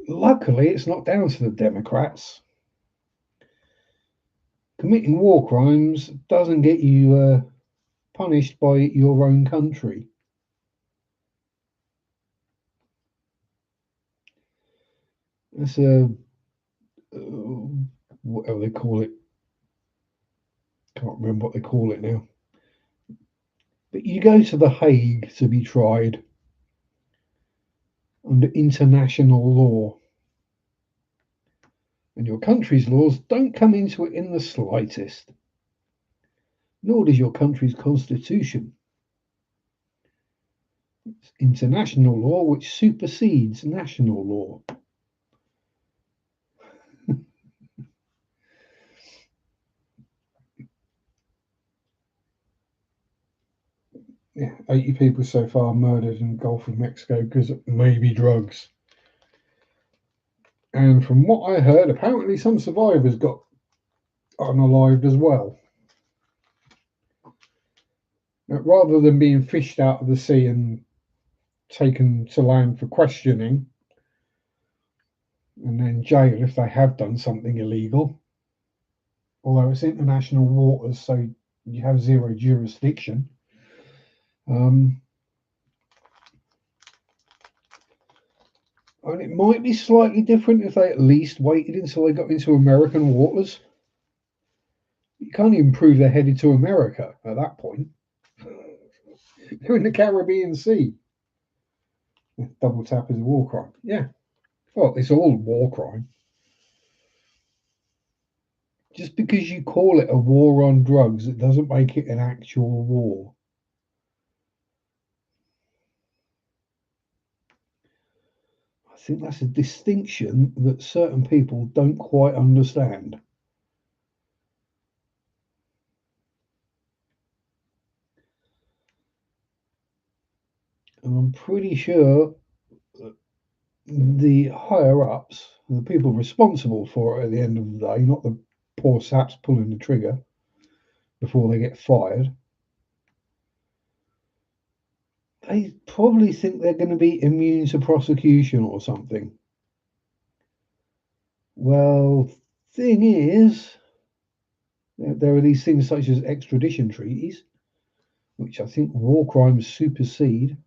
luckily, it's not down to the Democrats. Committing war crimes doesn't get you punished by your own country. That's whatever they call it. Can't remember what they call it now. But you go to The Hague to be tried under international law. And your country's laws don't come into it in the slightest. Nor does your country's constitution. It's international law which supersedes national law. Yeah, 80 people so far murdered in the Gulf of Mexico because of maybe drugs. And from what I heard, apparently some survivors got unalived as well. Now, rather than being fished out of the sea and taken to land for questioning and then jailed if they have done something illegal, although it's international waters, so you have zero jurisdiction. And it might be slightly different if they at least waited until they got into American waters. You can't even prove they're headed to America at that point. They're in the Caribbean Sea. Double tap is a war crime. Yeah. Well, it's all war crime. Just because you call it a war on drugs, it doesn't make it an actual war. I think that's a distinction that certain people don't quite understand. And I'm pretty sure the higher ups, the people responsible for it at the end of the day, not the poor saps pulling the trigger before they get fired, they probably think they're going to be immune to prosecution or something. Well, thing is, there are these things such as extradition treaties, which I think war crimes supersede.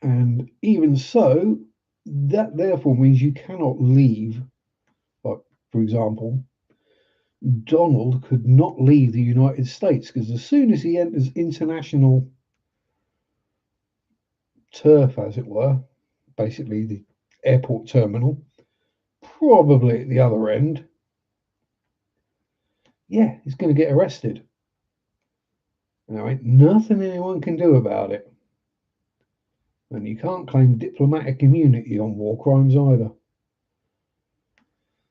And even so, that therefore means you cannot leave. Like, for example, Donald could not leave the United States because as soon as he enters international turf, as it were, basically the airport terminal, probably at the other end, yeah, he's going to get arrested. There ain't nothing anyone can do about it. And you can't claim diplomatic immunity on war crimes either.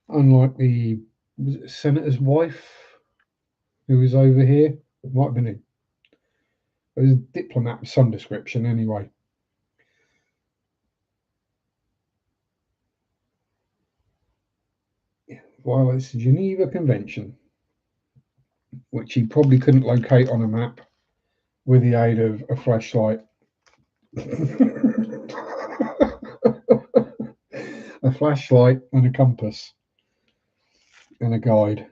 Unlike the senator's wife who was over here, it might have been it was a diplomat of some description anyway. Violates the Geneva Convention, which he probably couldn't locate on a map with the aid of a flashlight. A flashlight and a compass and a guide.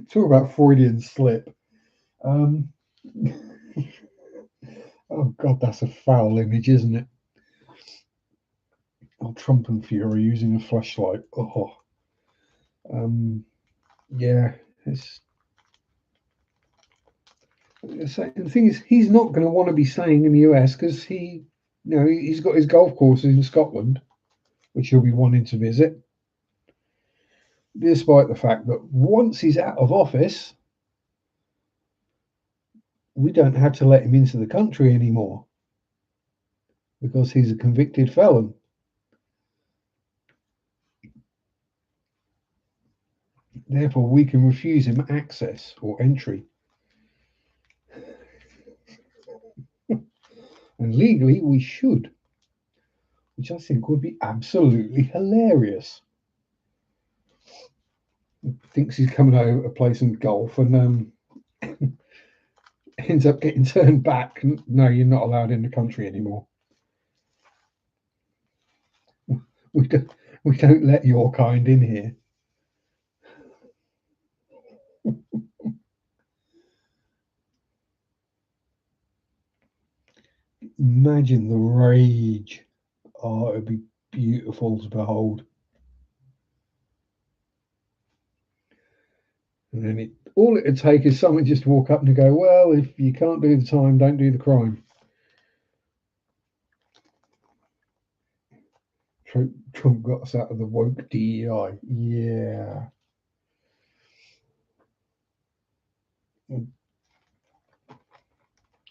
Talk about Freudian slip. Oh God, that's a foul image, isn't it? Oh, Trump and Fury using a flashlight. Oh, yeah. The thing is, he's not going to want to be staying in the US because he's got his golf courses in Scotland, which he'll be wanting to visit. Despite the fact that once he's out of office, we don't have to let him into the country anymore because he's a convicted felon. Therefore, we can refuse him access or entry. And legally, we should, which I think would be absolutely hilarious. He thinks he's coming over to play some golf and ends up getting turned back. No, you're not allowed in the country anymore. We don't let your kind in here. Imagine the rage. Oh, it'd be beautiful to behold. And then all it would take is someone just to walk up and go, well, if you can't do the time, don't do the crime. Trump got us out of the woke DEI. Yeah.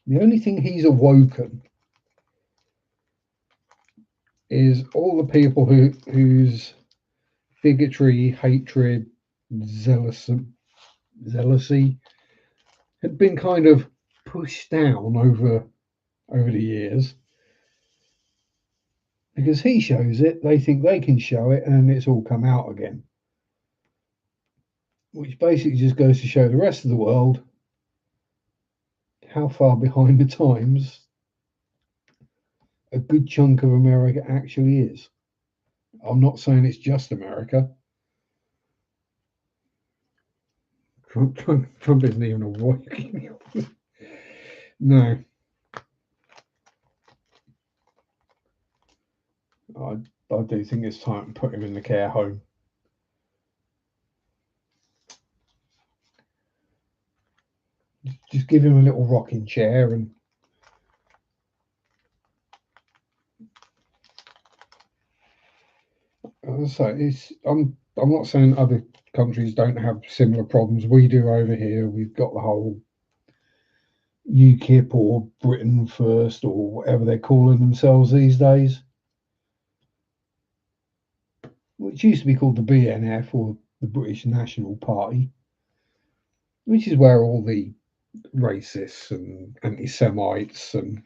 The only thing he's awoken is all the people whose bigotry, hatred, jealousy had been kind of pushed down over the years. Because he shows it, they think they can show it, and it's all come out again. Which basically just goes to show the rest of the world how far behind the times a good chunk of America actually is. I'm not saying it's just America. Trump isn't even awake. No. I do think it's time to put him in the care home. Just give him a little rocking chair and so I'm not saying other countries don't have similar problems. We do over here. We've got the whole UKIP or Britain First or whatever they're calling themselves these days, which used to be called the BNF or the British National Party, which is where all the racists and anti-Semites and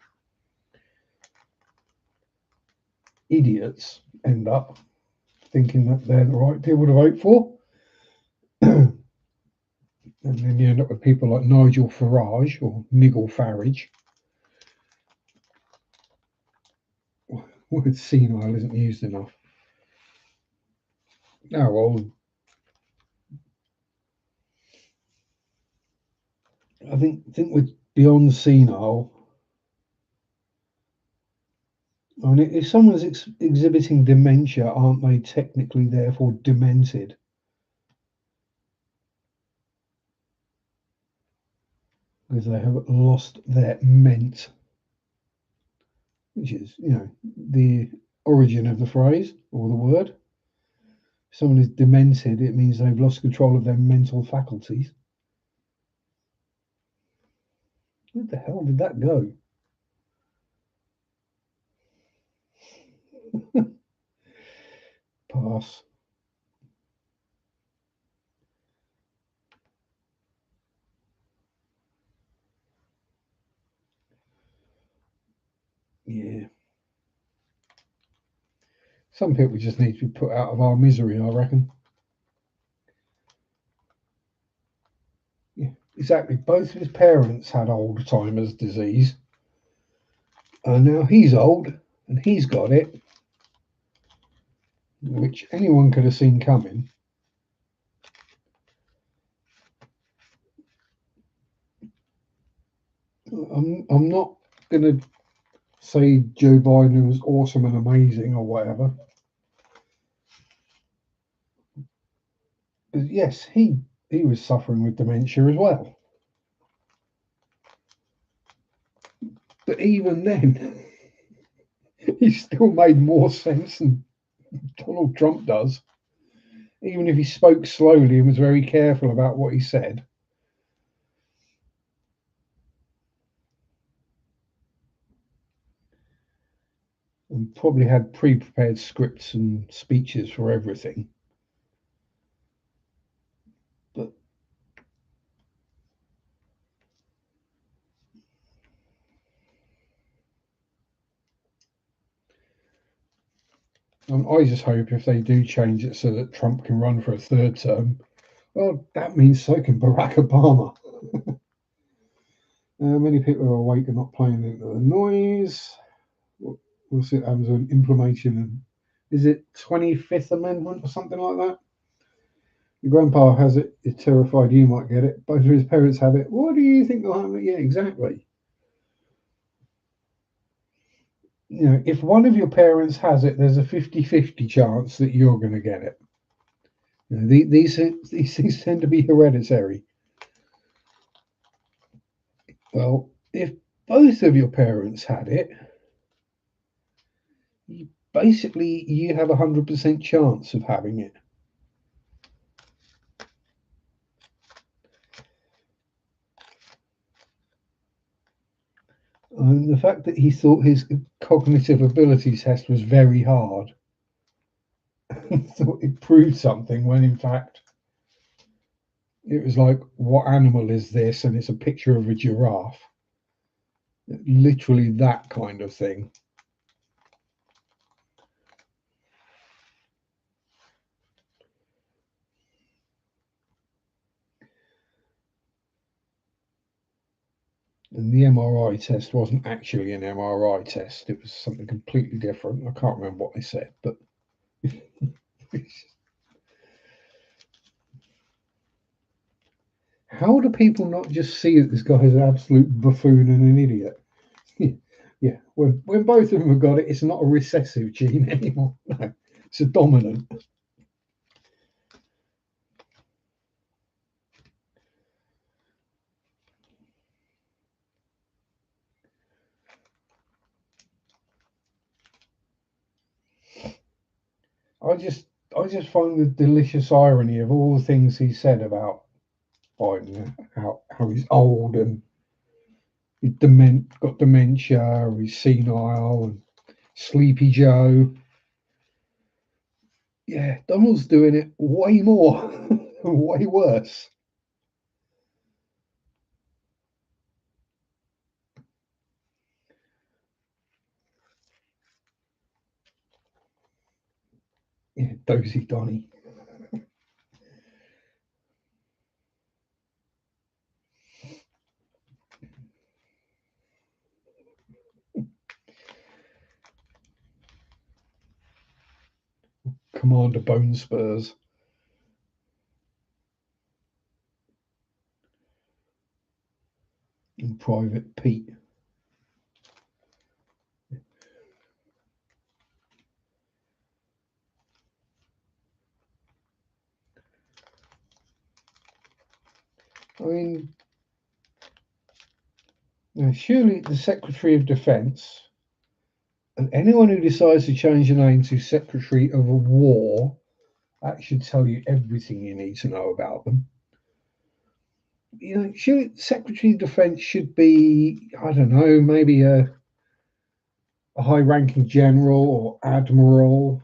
idiots end up thinking that they're the right people to vote for. And then you end up with people like Nigel Farage or Nigel Farage. Word senile isn't used enough. Oh, well, I think we're beyond senile. I mean, if someone's exhibiting dementia, aren't they technically therefore demented? Because they have lost their ment, which is, the origin of the phrase or the word. If someone is demented, it means they've lost control of their mental faculties. Where the hell did that go? Pass. Yeah. Some people just need to be put out of our misery, I reckon. Yeah. exactly. Both of his parents had Alzheimer's disease, and now he's old and he's got it, which anyone could have seen coming. I'm not going to say Joe Biden was awesome and amazing or whatever. But yes, he was suffering with dementia as well. But even then, he still made more sense than Donald Trump does. Even if he spoke slowly and was very careful about what he said. And probably had pre-prepared scripts and speeches for everything. But I just hope if they do change it so that Trump can run for a third term, well, that means so can Barack Obama. Many people are awake and not playing into the noise. We'll see what happens on implementation. Is it 25th Amendment or something like that? Your grandpa has it. You're terrified you might get it. Both of his parents have it. What do you think will happen? Yeah, exactly. You know, if one of your parents has it, there's a 50-50 chance that you're going to get it. You know, these things tend to be hereditary. Well, if both of your parents had it, basically you have a 100% chance of having it. And the fact that he thought his cognitive ability test was very hard, thought it proved something when in fact it was like, what animal is this? And it's a picture of a giraffe. Literally that kind of thing. And the MRI test wasn't actually an MRI test. It was something completely different. I can't remember what they said, but how do people not just see that this guy is an absolute buffoon and an idiot? Yeah, when both of them have got it, it's not a recessive gene anymore. No, it's a dominant. I just find the delicious irony of all the things he said about Biden, how he's old and he's got dementia, or he's senile and Sleepy Joe. Yeah, Donald's doing it way more, way worse. Yeah, Dozy Donny. Commander Bone Spurs. And Private Pete. I mean, surely the Secretary of Defense and anyone who decides to change the name to Secretary of War, that should tell you everything you need to know about them. You know, surely Secretary of Defense should be, I don't know, maybe a high-ranking general or admiral.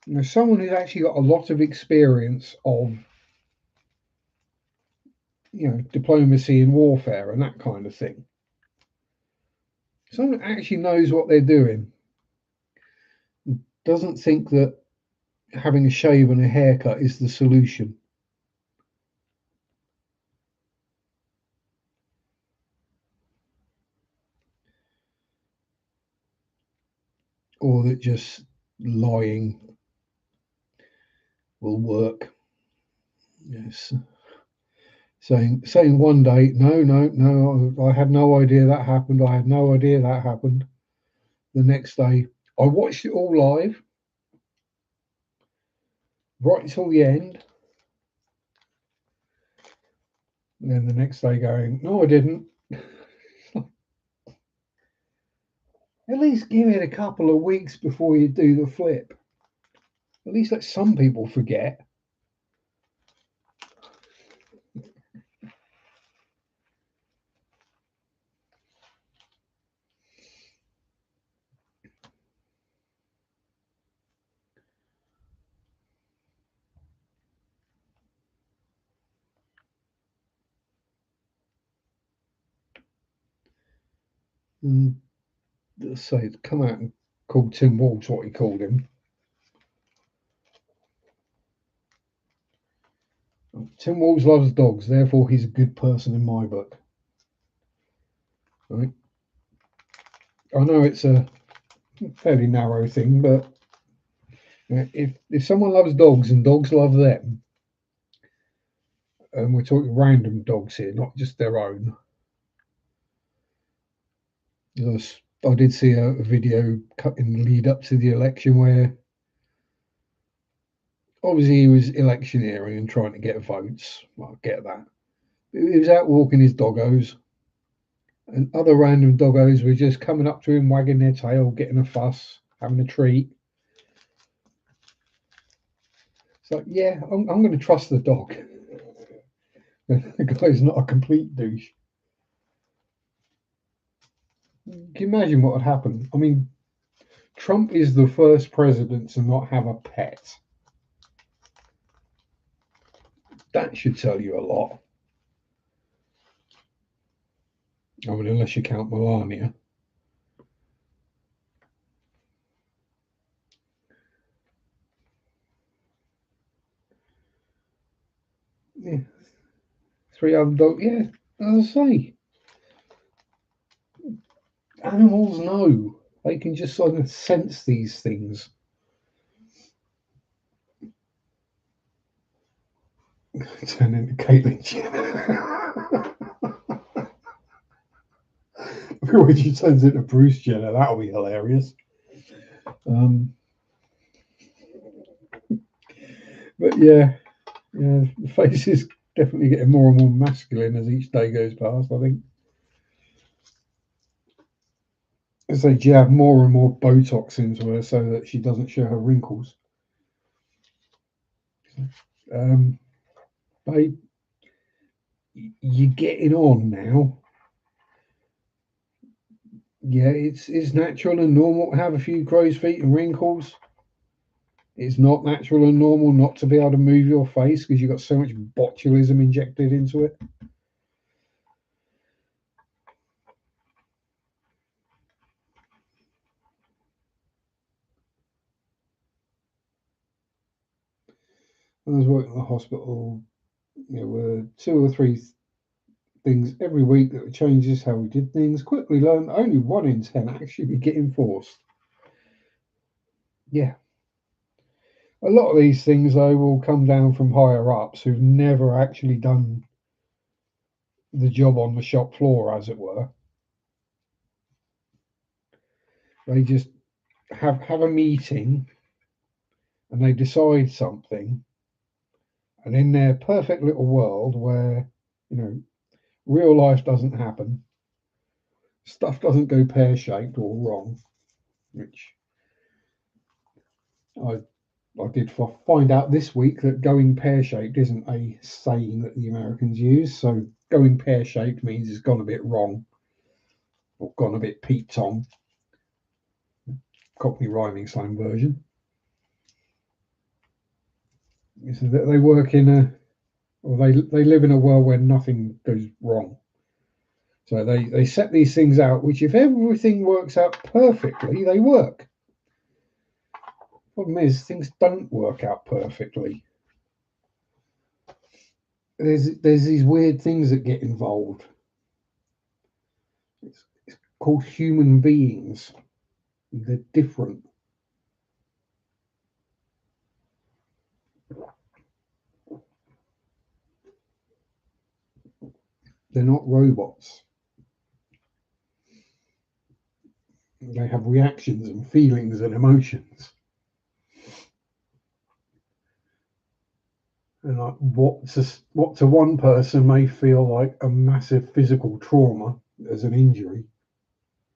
You know, someone who's actually got a lot of experience of, you know, diplomacy and warfare and that kind of thing. Someone actually knows what they're doing. Doesn't think that having a shave and a haircut is the solution. or that just lying will work. Yes. Saying one day, no, I had no idea that happened. I had no idea that happened. The next day, I watched it all live, right till the end. And then the next day going, no, I didn't. At least give it a couple of weeks before you do the flip. At least let some people forget. And let's say, come out and call Tim Walsh what he called him. Tim Walsh loves dogs, therefore he's a good person in my book. Right? I know it's a fairly narrow thing, but if someone loves dogs and dogs love them, and we're talking random dogs here, not just their own. I did see a video cut in the lead up to the election where obviously he was electioneering and trying to get votes. Well, I get that. He was out walking his doggos, and other random doggos were just coming up to him, wagging their tail, getting a fuss, having a treat. It's like, yeah, I'm going to trust the dog. The guy's not a complete douche. Can you imagine what would happen? I mean, Trump is the first president to not have a pet. That should tell you a lot. I mean, unless you count Melania. Yeah. 3 other dogs. Yeah, as I say, animals know. They can just sort of sense these things. Turn into Caitlyn Jenner. When she turns into Bruce Jenner, that'll be hilarious. But yeah, the face is definitely getting more and more masculine as each day goes past, I think. As they jab more and more Botox into her so that she doesn't show her wrinkles. Babe, you're getting on now. Yeah, it's natural and normal to have a few crow's feet and wrinkles. It's not natural and normal not to be able to move your face because you've got so much botulism injected into it. When I was working at the hospital, there were 2 or 3 things every week that changes how we did things. Quickly learned only 1 in 10 actually get enforced. Yeah. A lot of these things, though, will come down from higher ups who've never actually done the job on the shop floor, as it were. They just have a meeting and they decide something, and in their perfect little world where real life doesn't happen, stuff doesn't go pear-shaped or wrong, which I did find out this week that going pear-shaped isn't a saying that the Americans use. So going pear-shaped means it's gone a bit wrong or gone a bit Pete Tong. Cockney rhyming slang version. So they work in they live in a world where nothing goes wrong. So they set these things out, which if everything works out perfectly, they work. Problem is, things don't work out perfectly. There's these weird things that get involved. It's called human beings. They're different. They're not robots. They have reactions and feelings and emotions. And like what to one person may feel like a massive physical trauma as an injury,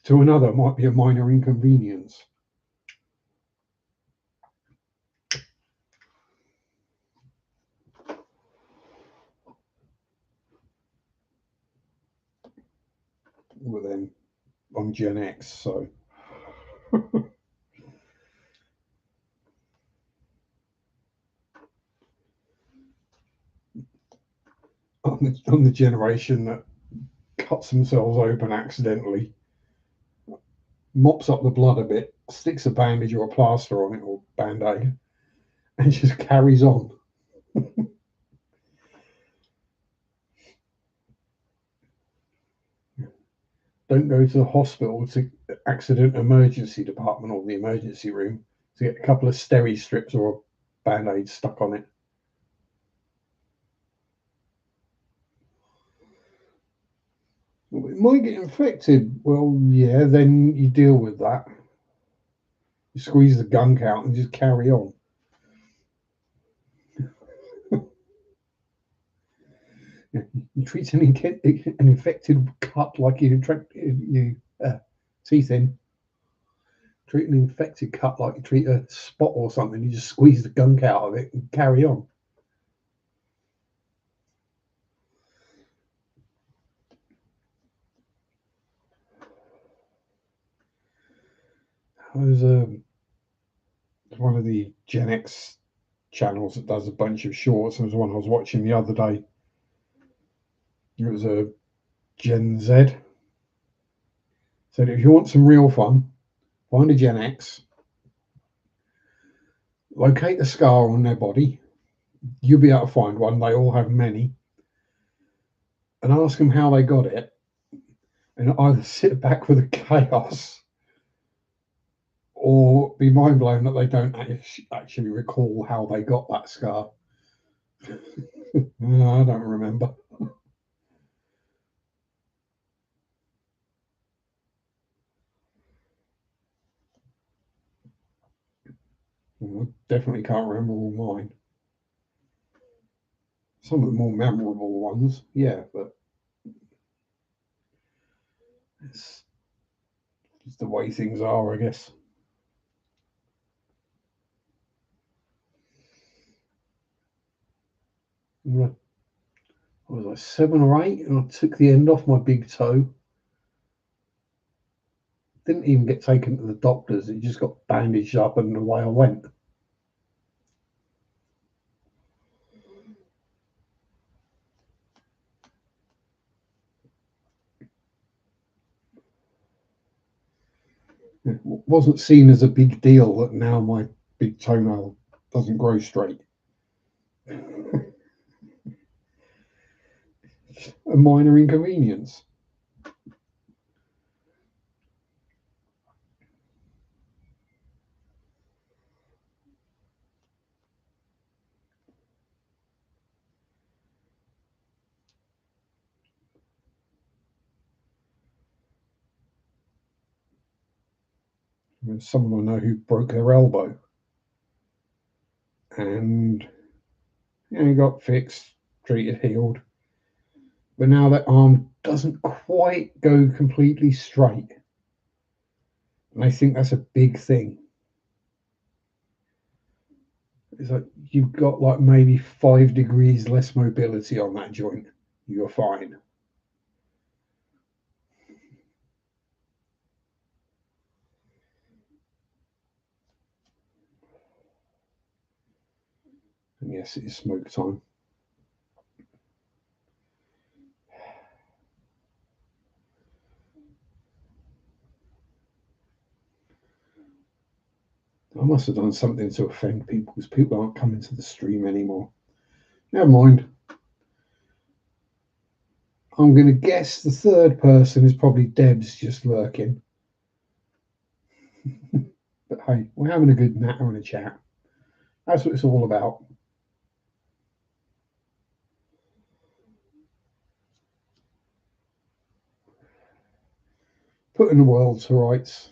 to another might be a minor inconvenience. Well, then I'm Gen X, so I'm the generation that cuts themselves open accidentally, mops up the blood a bit, sticks a bandage or a plaster on it or band-aid, and just carries on. Don't go to the hospital to accident emergency department or the emergency room to get a couple of steri strips or a band-aid stuck on it. Well, it might get infected. Well, yeah, then you deal with that. You squeeze the gunk out and just carry on. You treat an infected cut like you teeth in. Treat an infected cut like you treat a spot or something. You just squeeze the gunk out of it and carry on. There's one of the Gen X channels that does a bunch of shorts. There was one I was watching the other day. It was a Gen Z. So if you want some real fun, find a Gen X, locate the scar on their body. You'll be able to find one. They all have many. And ask them how they got it. And either sit back with the chaos or be mind blown that they don't actually recall how they got that scar. No, I don't remember. I definitely can't remember all mine. Some of the more memorable ones, yeah, but it's just the way things are, I guess. I was like 7 or 8, and I took the end off my big toe. Didn't even get taken to the doctors. It just got bandaged up, and away I went. It wasn't seen as a big deal that now my big toenail doesn't grow straight. A minor inconvenience. There's someone I know who broke their elbow and got fixed, treated, healed. But now that arm doesn't quite go completely straight. And I think that's a big thing. It's like you've got like maybe 5 degrees less mobility on that joint. You're fine. And yes, it is smoke time. I must have done something to offend people because people aren't coming to the stream anymore. Never mind. I'm going to guess the third person is probably Deb's just lurking. But hey, we're having a good natter and a chat. That's what it's all about. putting the world to rights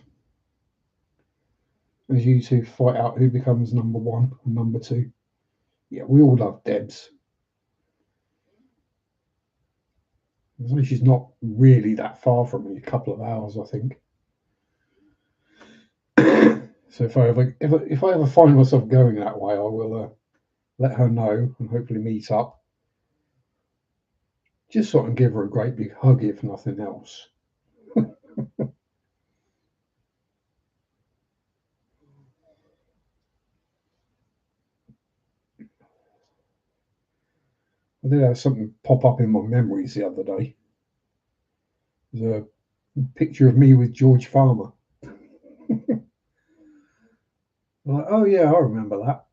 as you two fight out who becomes number one and number two. Yeah, we all love Debs. She's not really that far from me, a couple of hours, I think. So if I ever find myself going that way, I will let her know and hopefully meet up. Just so I can give her a great big hug, if nothing else. I did have something pop up in my memories the other day. There's a picture of me with George Farmer. I'm like, oh yeah, I remember that.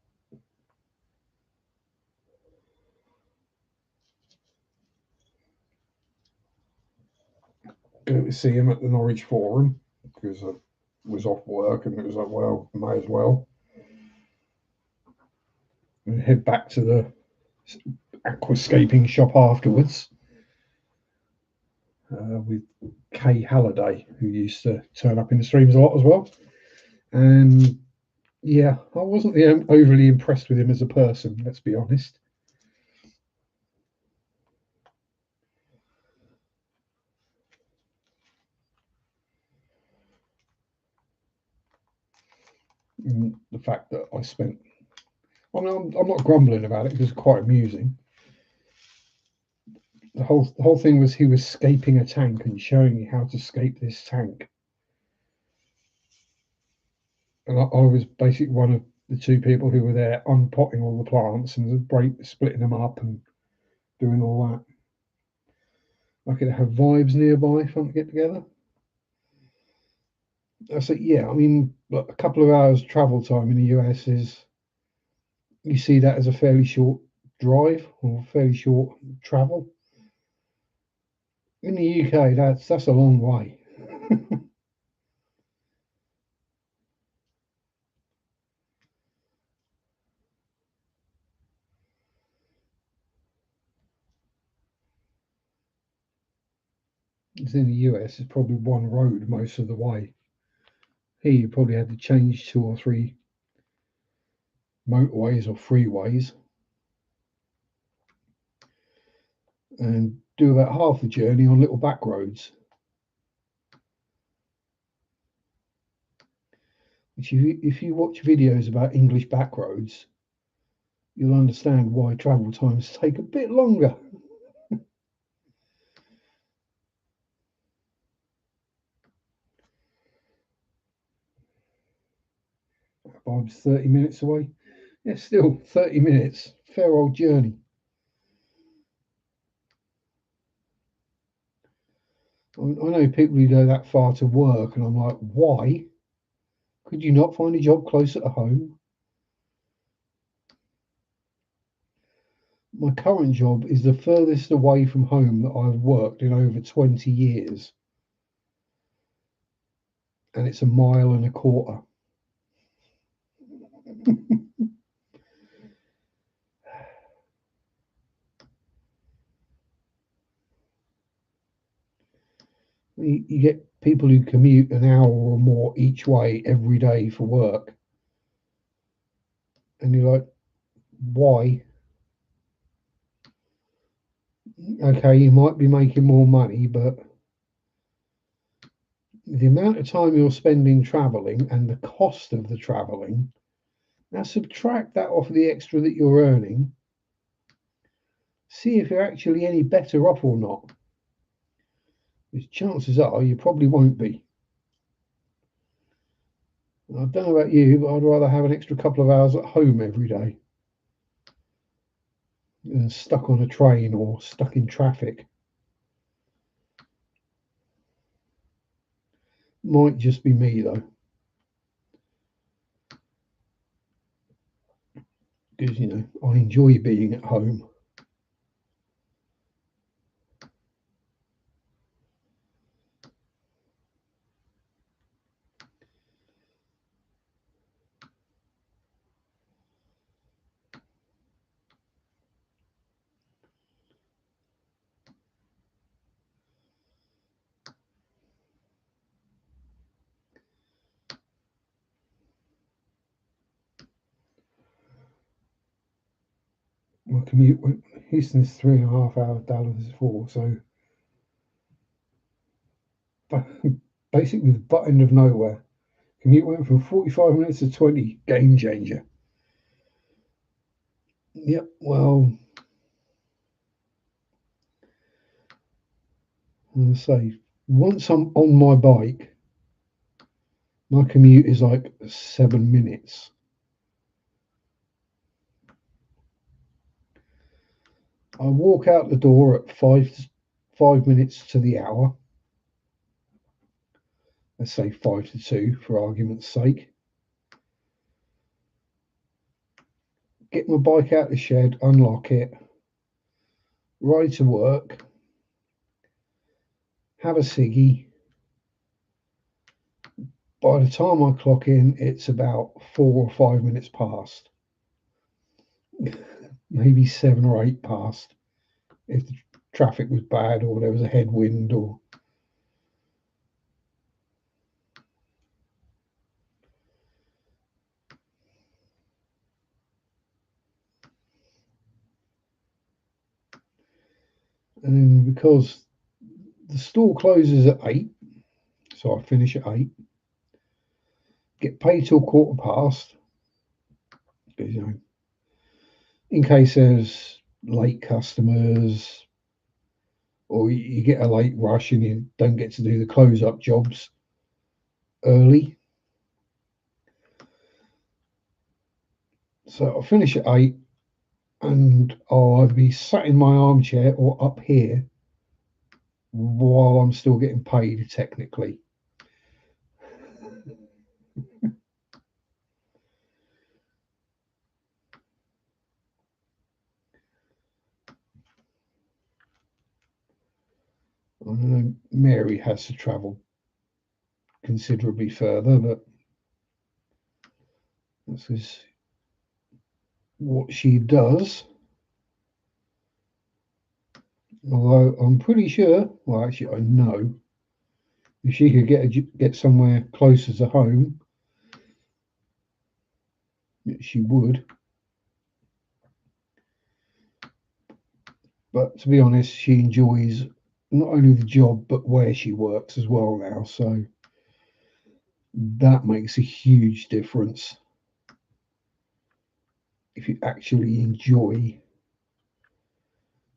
Go to see him at the Norwich Forum because I was off work and it was like, well, may as well. And head back to the aquascaping shop afterwards with Kay Halliday, who used to turn up in the streams a lot as well. And yeah, I wasn't overly impressed with him as a person, let's be honest. And the fact that I spent, I mean, I'm not grumbling about it because it's quite amusing. The whole thing was he was scaping a tank and showing you how to scape this tank. And I was basically one of the two people who were there unpotting all the plants and splitting them up and doing all that. I could have vibes nearby if I want to get together. I said, yeah, I mean, a couple of hours travel time in the US is, you see that as a fairly short drive or fairly short travel. In the UK, that's a long way. It's in the US, it's probably one road most of the way. Here, you probably had to change 2 or 3 motorways or freeways and do about half the journey on little back roads. If you watch videos about English back roads, you'll understand why travel times take a bit longer. I'm 30 minutes away. Yeah, still 30 minutes. Fair old journey. I know people who go that far to work, and I'm like, why? Could you not find a job closer to home? My current job is the furthest away from home that I've worked in over 20 years. And it's 1.25 miles. You get people who commute an hour or more each way every day for work. And you're like, why? Okay, you might be making more money, but the amount of time you're spending traveling and the cost of the traveling, now subtract that off the extra that you're earning, see if you're actually any better off or not. Because chances are you probably won't be. I don't know about you, but I'd rather have an extra couple of hours at home every day than stuck on a train or stuck in traffic. Might just be me though. Because, I enjoy being at home. My commute went, Houston's 3.5 hours, Dallas is 4, so basically the butt end of nowhere. Commute went from 45 minutes to 20, game changer. Yep, well, as I say, once I'm on my bike, my commute is like 7 minutes. I walk out the door at 5 minutes to the hour. Let's say 5 to 2 for argument's sake. Get my bike out the shed, unlock it, ride to work, have a ciggy. By the time I clock in, it's about 4 or 5 minutes past. Maybe 7 or 8 past if the traffic was bad or there was a headwind or and then because the store closes at 8, so I finish at 8, get paid till 15:15, you know, in case there's late customers or you get a late rush and you don't get to do the close up jobs early. So I'll finish at 8 and I'll either be sat in my armchair or up here while I'm still getting paid technically. I know Mary has to travel considerably further, but this is what she does. Although I'm pretty sure, well, actually, I know if she could get somewhere closer to home, she would. But to be honest, she enjoys not only the job but where she works as well now. So that makes a huge difference if you actually enjoy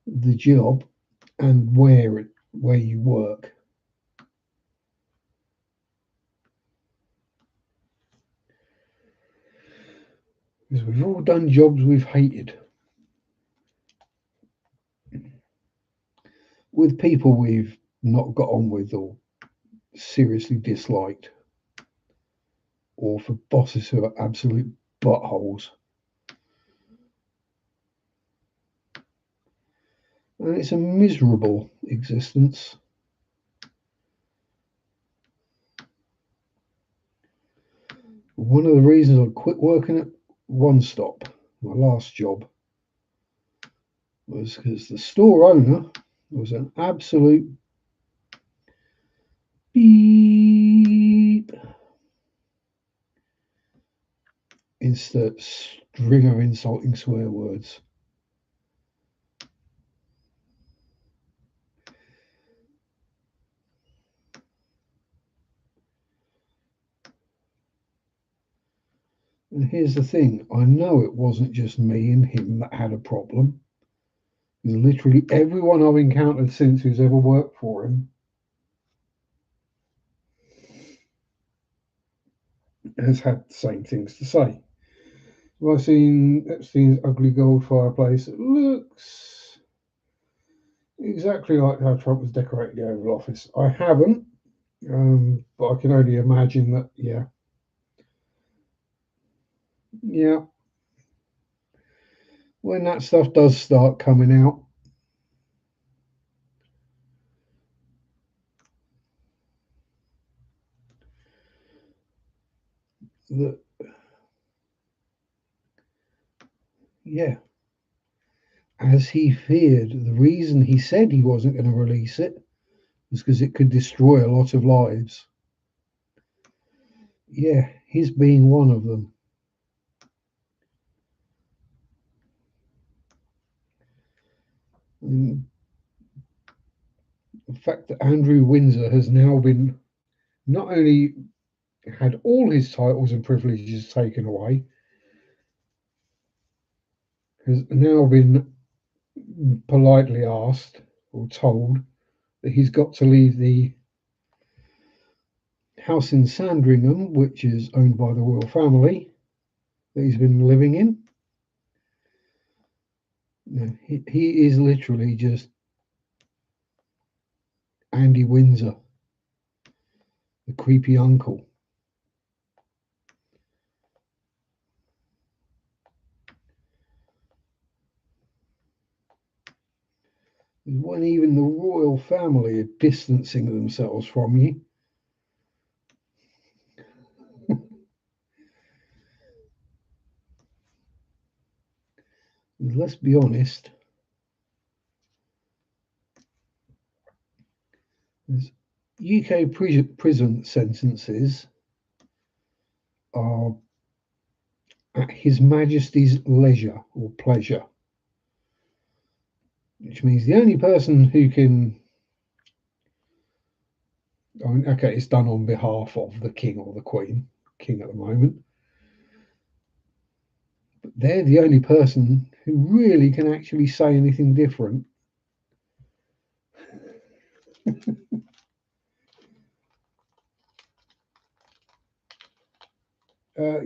the job and where you work. Because we've all done jobs we've hated with people we've not got on with or seriously disliked, or for bosses who are absolute buttholes. And it's a miserable existence. One of the reasons I quit working at One Stop, my last job, was because the store owner was an absolute beep. Insert string of insulting swear words. And here's the thing, I know it wasn't just me and him that had a problem. Literally everyone I've encountered since who's ever worked for him has had the same things to say. Have I seen Epstein's ugly gold fireplace? It looks exactly like how Trump was decorating the Oval Office. I haven't, but I can only imagine that, yeah. When that stuff does start coming out, that, yeah, as he feared, the reason he said he wasn't going to release it was because it could destroy a lot of lives. Yeah, his being one of them. And the fact that Andrew Windsor has now been not only had all his titles and privileges taken away, has now been politely asked or told that he's got to leave the house in Sandringham, which is owned by the royal family, that he's been living in. He is literally just Andy Windsor, the creepy uncle. When even the royal family are distancing themselves from you. Let's be honest, UK prison sentences are at His Majesty's leisure or pleasure, which means the only person who can, I mean, okay, it's done on behalf of the King or the Queen, King at the moment, but they're the only person who really can actually say anything different.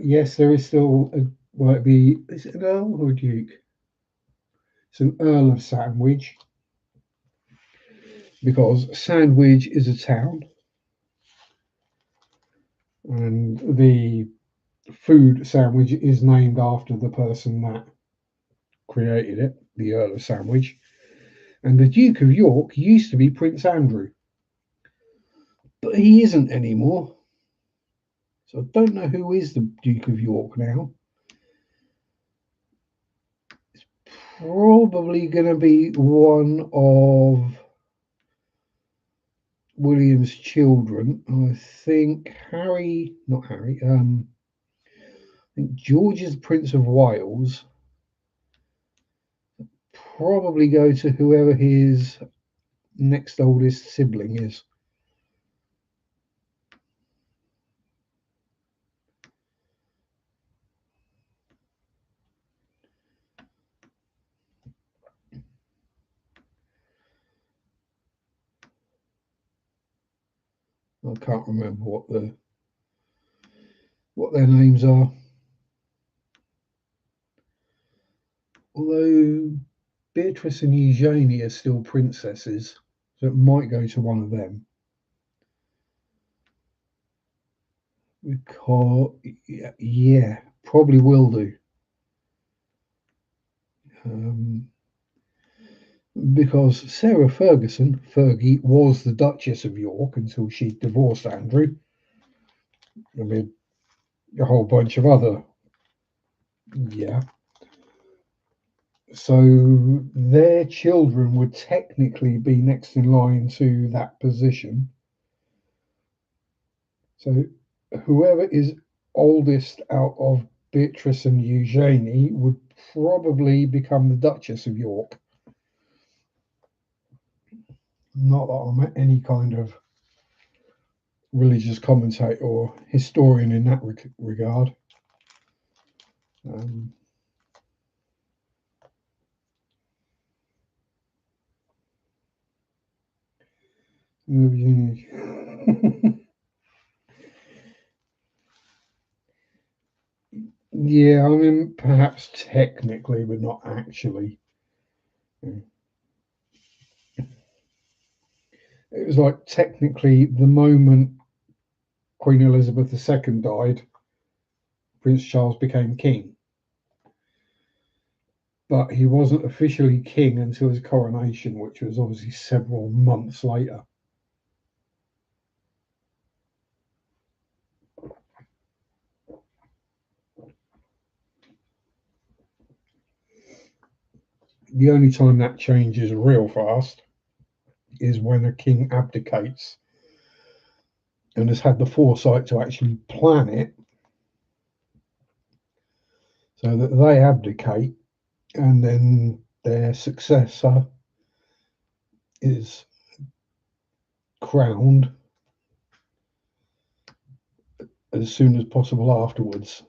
Yes, there is still, well, it'd be, is it an Earl or a Duke? It's an Earl of Sandwich, because Sandwich is a town, and the food sandwich is named after the person that created it, the Earl of Sandwich. And the Duke of York used to be Prince Andrew, but he isn't anymore. So I don't know who is the Duke of York now. It's probably going to be one of William's children. I think not Harry. I think George is Prince of Wales. Probably go to whoever his next oldest sibling is. I can't remember what their names are. Although Beatrice and Eugenie are still princesses, so it might go to one of them. Because, yeah, probably will do. Because Sarah Ferguson, Fergie, was the Duchess of York until she divorced Andrew. I mean, a whole bunch of other, yeah. So their children would technically be next in line to that position. So whoever is oldest out of Beatrice and Eugenie would probably become the Duchess of York. Not that I'm any kind of religious commentator or historian in that regard. Yeah, I mean, perhaps technically, but not actually. It was like technically the moment Queen Elizabeth II died, Prince Charles became king. But he wasn't officially king until his coronation, which was obviously several months later. The only time that changes real fast is when a king abdicates and has had the foresight to actually plan it so that they abdicate and then their successor is crowned as soon as possible afterwards.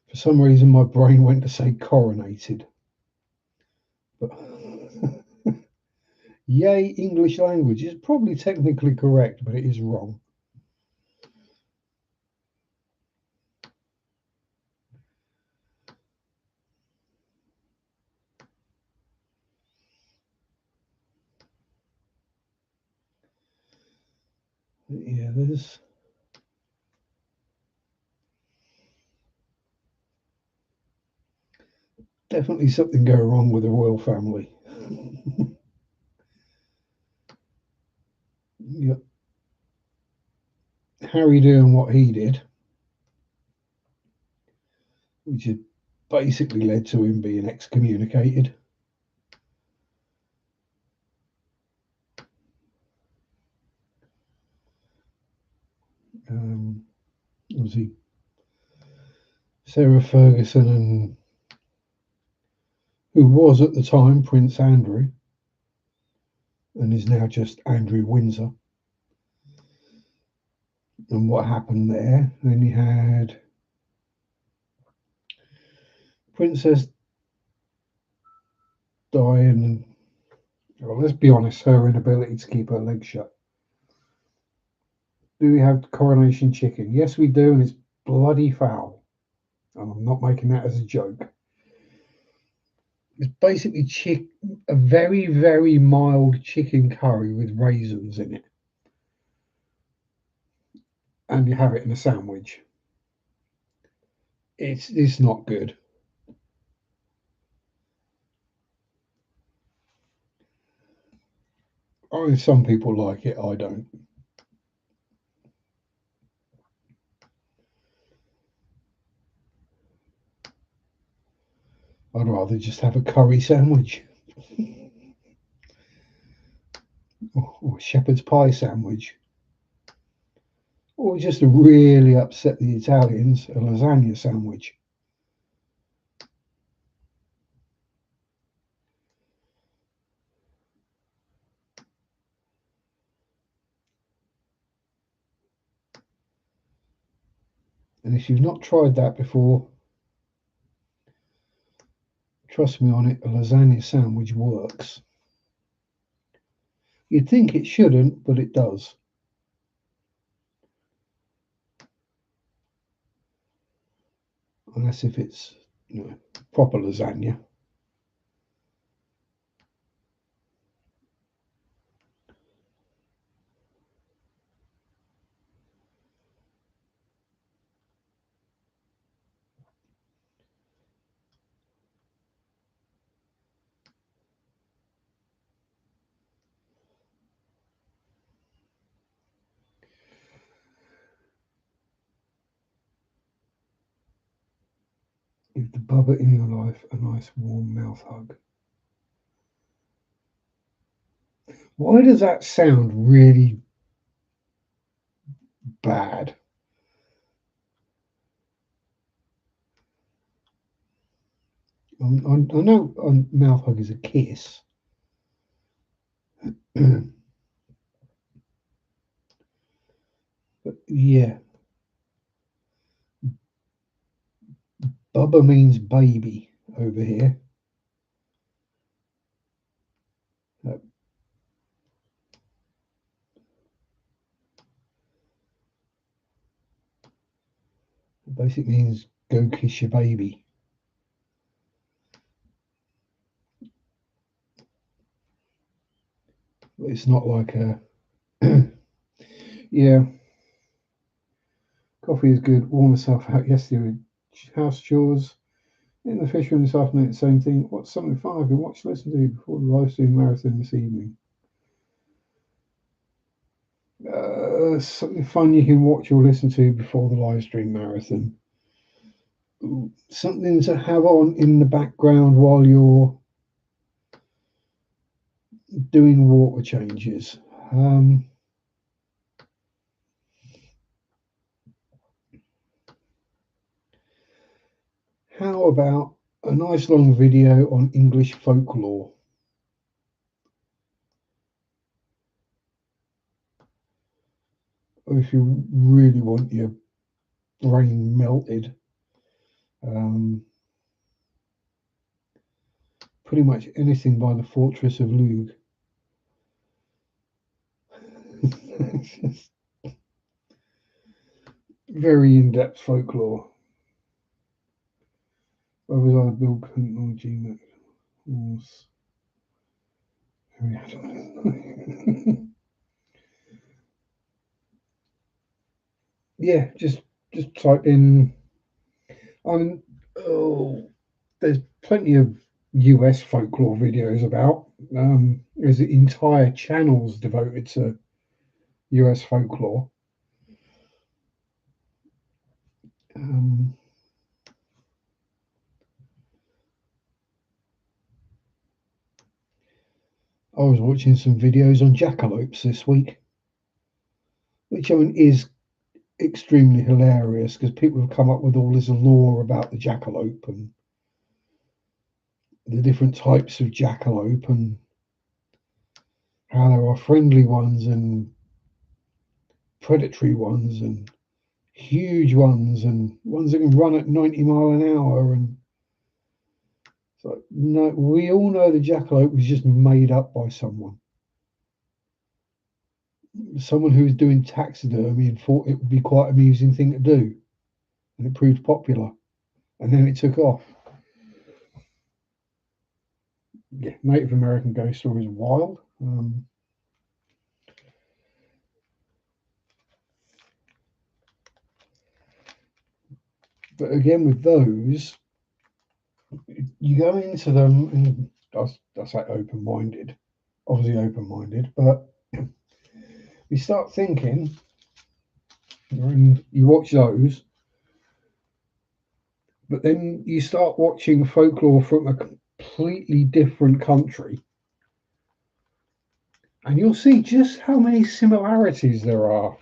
For some reason, my brain went to say coronated. But yay, English language is probably technically correct, but it is wrong. Yeah, there's definitely something going wrong with the royal family. Yep. Harry doing what he did, which had basically led to him being excommunicated. Was he Sarah Ferguson and who was at the time Prince Andrew and is now just Andrew Windsor. And what happened there? Then you had Princess Diana, and well, let's be honest, her inability to keep her legs shut. Do we have coronation chicken? Yes, we do, and it's bloody foul. And I'm not making that as a joke. It's basically a very, very mild chicken curry with raisins in it. And you have it in a sandwich. It's not good. I mean, some people like it, I don't. I'd rather just have a curry sandwich or a shepherd's pie sandwich, or just to really upset the Italians, a lasagna sandwich. And if you've not tried that before, trust me on it, a lasagna sandwich works. You'd think it shouldn't, but it does. Unless if it's proper lasagna. Give the bubba in your life a nice warm mouth hug. Why does that sound really bad? I know a mouth hug is a kiss. But yeah, Bubba means baby over here. That basically means go kiss your baby. But it's not like a yeah. Coffee is good. Warm myself out yesterday with house chores. In the fish room this afternoon, same thing. What's something fun I can watch, listen to before the live stream marathon this evening? Something fun you can watch or listen to before the live stream marathon. Something to have on in the background while you're doing water changes. How about a nice long video on English folklore. If you really want your brain melted, pretty much anything by the Fortress of Lug. Very in-depth folklore. Others are Bill Clinton or Gina. Yeah, just type in. Oh, there's plenty of US folklore videos about. There's entire channels devoted to US folklore. I was watching some videos on jackalopes this week, which is extremely hilarious because people have come up with all this lore about the jackalope and the different types of jackalope and how there are friendly ones and predatory ones and huge ones and ones that can run at 90 mile an hour. And so, no, we all know the jackalope was just made up by someone who was doing taxidermy and thought it would be quite an amusing thing to do, and it proved popular, and then it took off. Yeah, Native American ghost stories are wild. But again, with those, you go into them, and that's like open-minded, obviously open-minded, but you start thinking, and you watch those, but then you start watching folklore from a completely different country, and you'll see just how many similarities there are.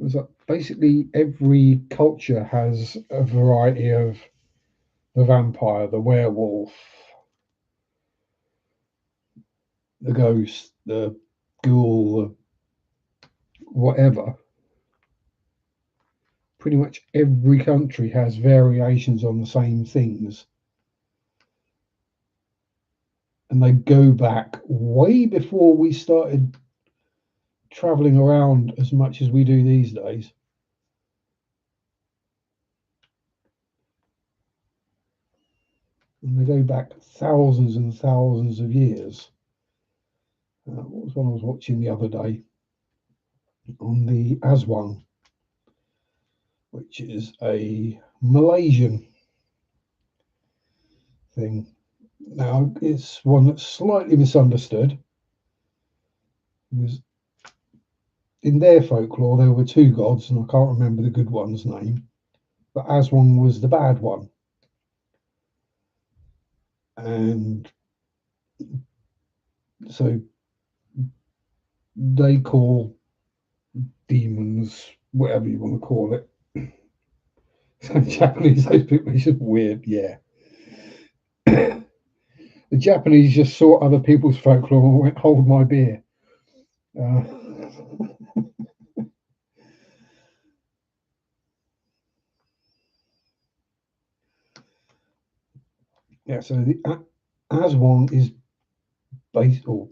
It's like basically every culture has a variety of the vampire, the werewolf, the ghost, the ghoul, whatever. Pretty much every country has variations on the same things. And they go back way before we started traveling around as much as we do these days. And they go back thousands and thousands of years. What was one I was watching the other day on the Aswang, which is a Malaysian thing. Now, it's one that's slightly misunderstood. Because in their folklore, there were two gods, and I can't remember the good one's name, but Aswang was the bad one. And so they call demons, whatever you want to call it. So Japanese, those people are just weird, yeah. The Japanese just saw other people's folklore and went, hold my beer. Yeah, so the Aswang is based or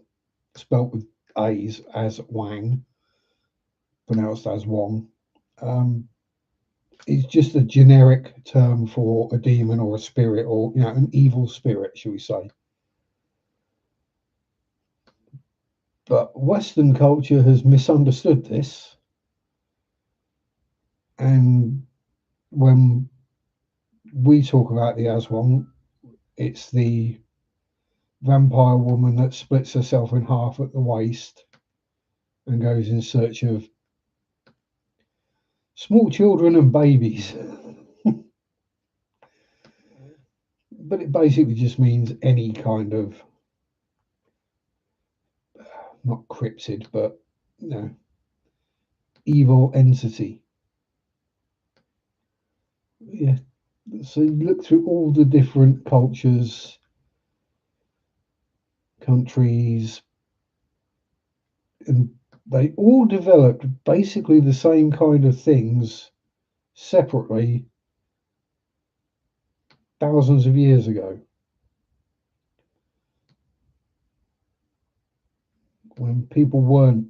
spelt with A's as Wang, pronounced as Wong. It's just a generic term for a demon or a spirit or an evil spirit, shall we say. But Western culture has misunderstood this, and when we talk about the Aswang, it's the vampire woman that splits herself in half at the waist and goes in search of small children and babies. But it basically just means any kind of, not cryptid, but evil entity. Yeah. So you look through all the different cultures, countries, and they all developed basically the same kind of things separately thousands of years ago, when people weren't,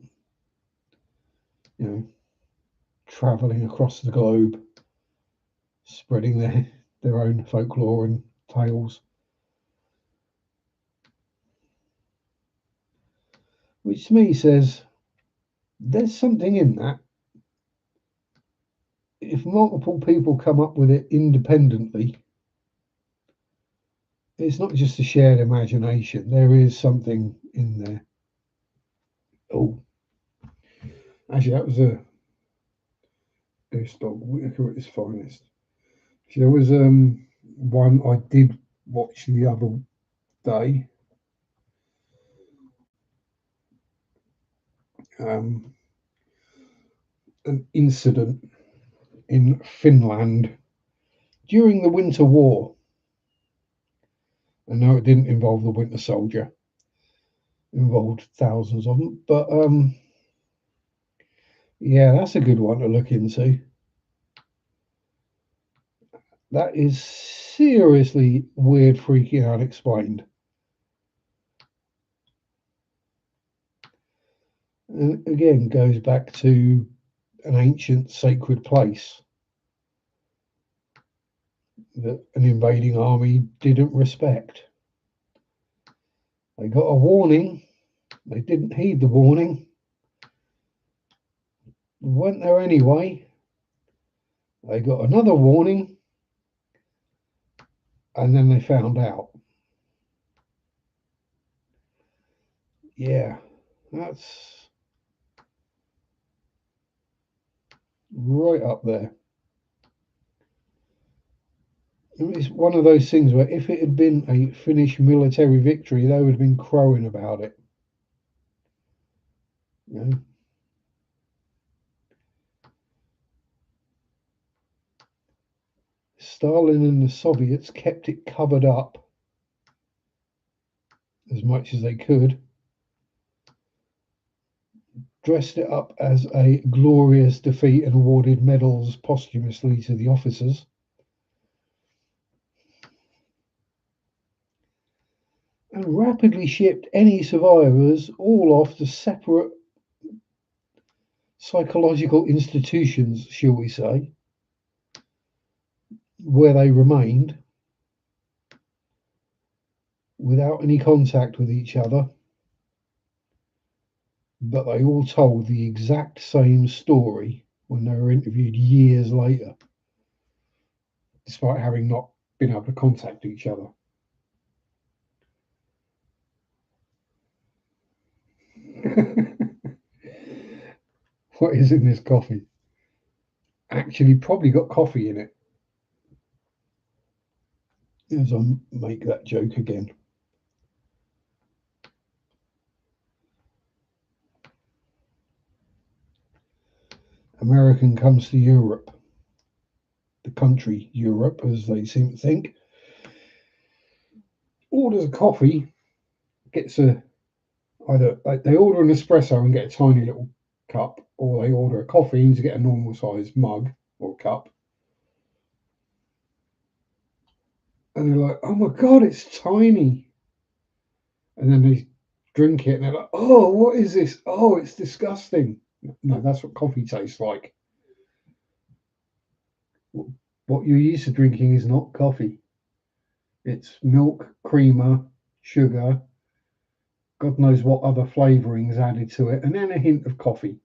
you know, traveling across the globe, spreading their own folklore and tales. Which to me says there's something in that. If multiple people come up with it independently, it's not just a shared imagination. There is something in there. Oh, actually, that was a this dog Whitaker at his finest. Actually, there was one I did watch the other day. Um, an incident in Finland during the Winter War. And no, it didn't involve the Winter Soldier. It involved thousands of them. But yeah, that's a good one to look into. That is seriously weird, freaky, and unexplained. And again, goes back to an ancient sacred place that an invading army didn't respect. They got a warning, they didn't heed the warning, went there anyway. They got another warning, and then they found out. Yeah, that's right up there. It's one of those things where if it had been a Finnish military victory, they would have been crowing about it. You know? Stalin and the Soviets kept it covered up as much as they could, dressed it up as a glorious defeat and awarded medals posthumously to the officers. And rapidly shipped any survivors all off to separate psychological institutions, shall we say, where they remained without any contact with each other, but they all told the exact same story when they were interviewed years later, despite having not been able to contact each other. What is in this coffee? Actually, probably got coffee in it. As I make that joke again. American comes to Europe, the country Europe, as they seem to think, orders a coffee, gets a either they order an espresso and get a tiny little cup, or they order a coffee and to get a normal sized mug or cup. And they're like, oh my God, it's tiny. And then they drink it and they're like, oh, what is this? Oh, it's disgusting. No, that's what coffee tastes like. What you're used to drinking is not coffee. It's milk, creamer, sugar, God knows what other flavourings added to it, and then a hint of coffee.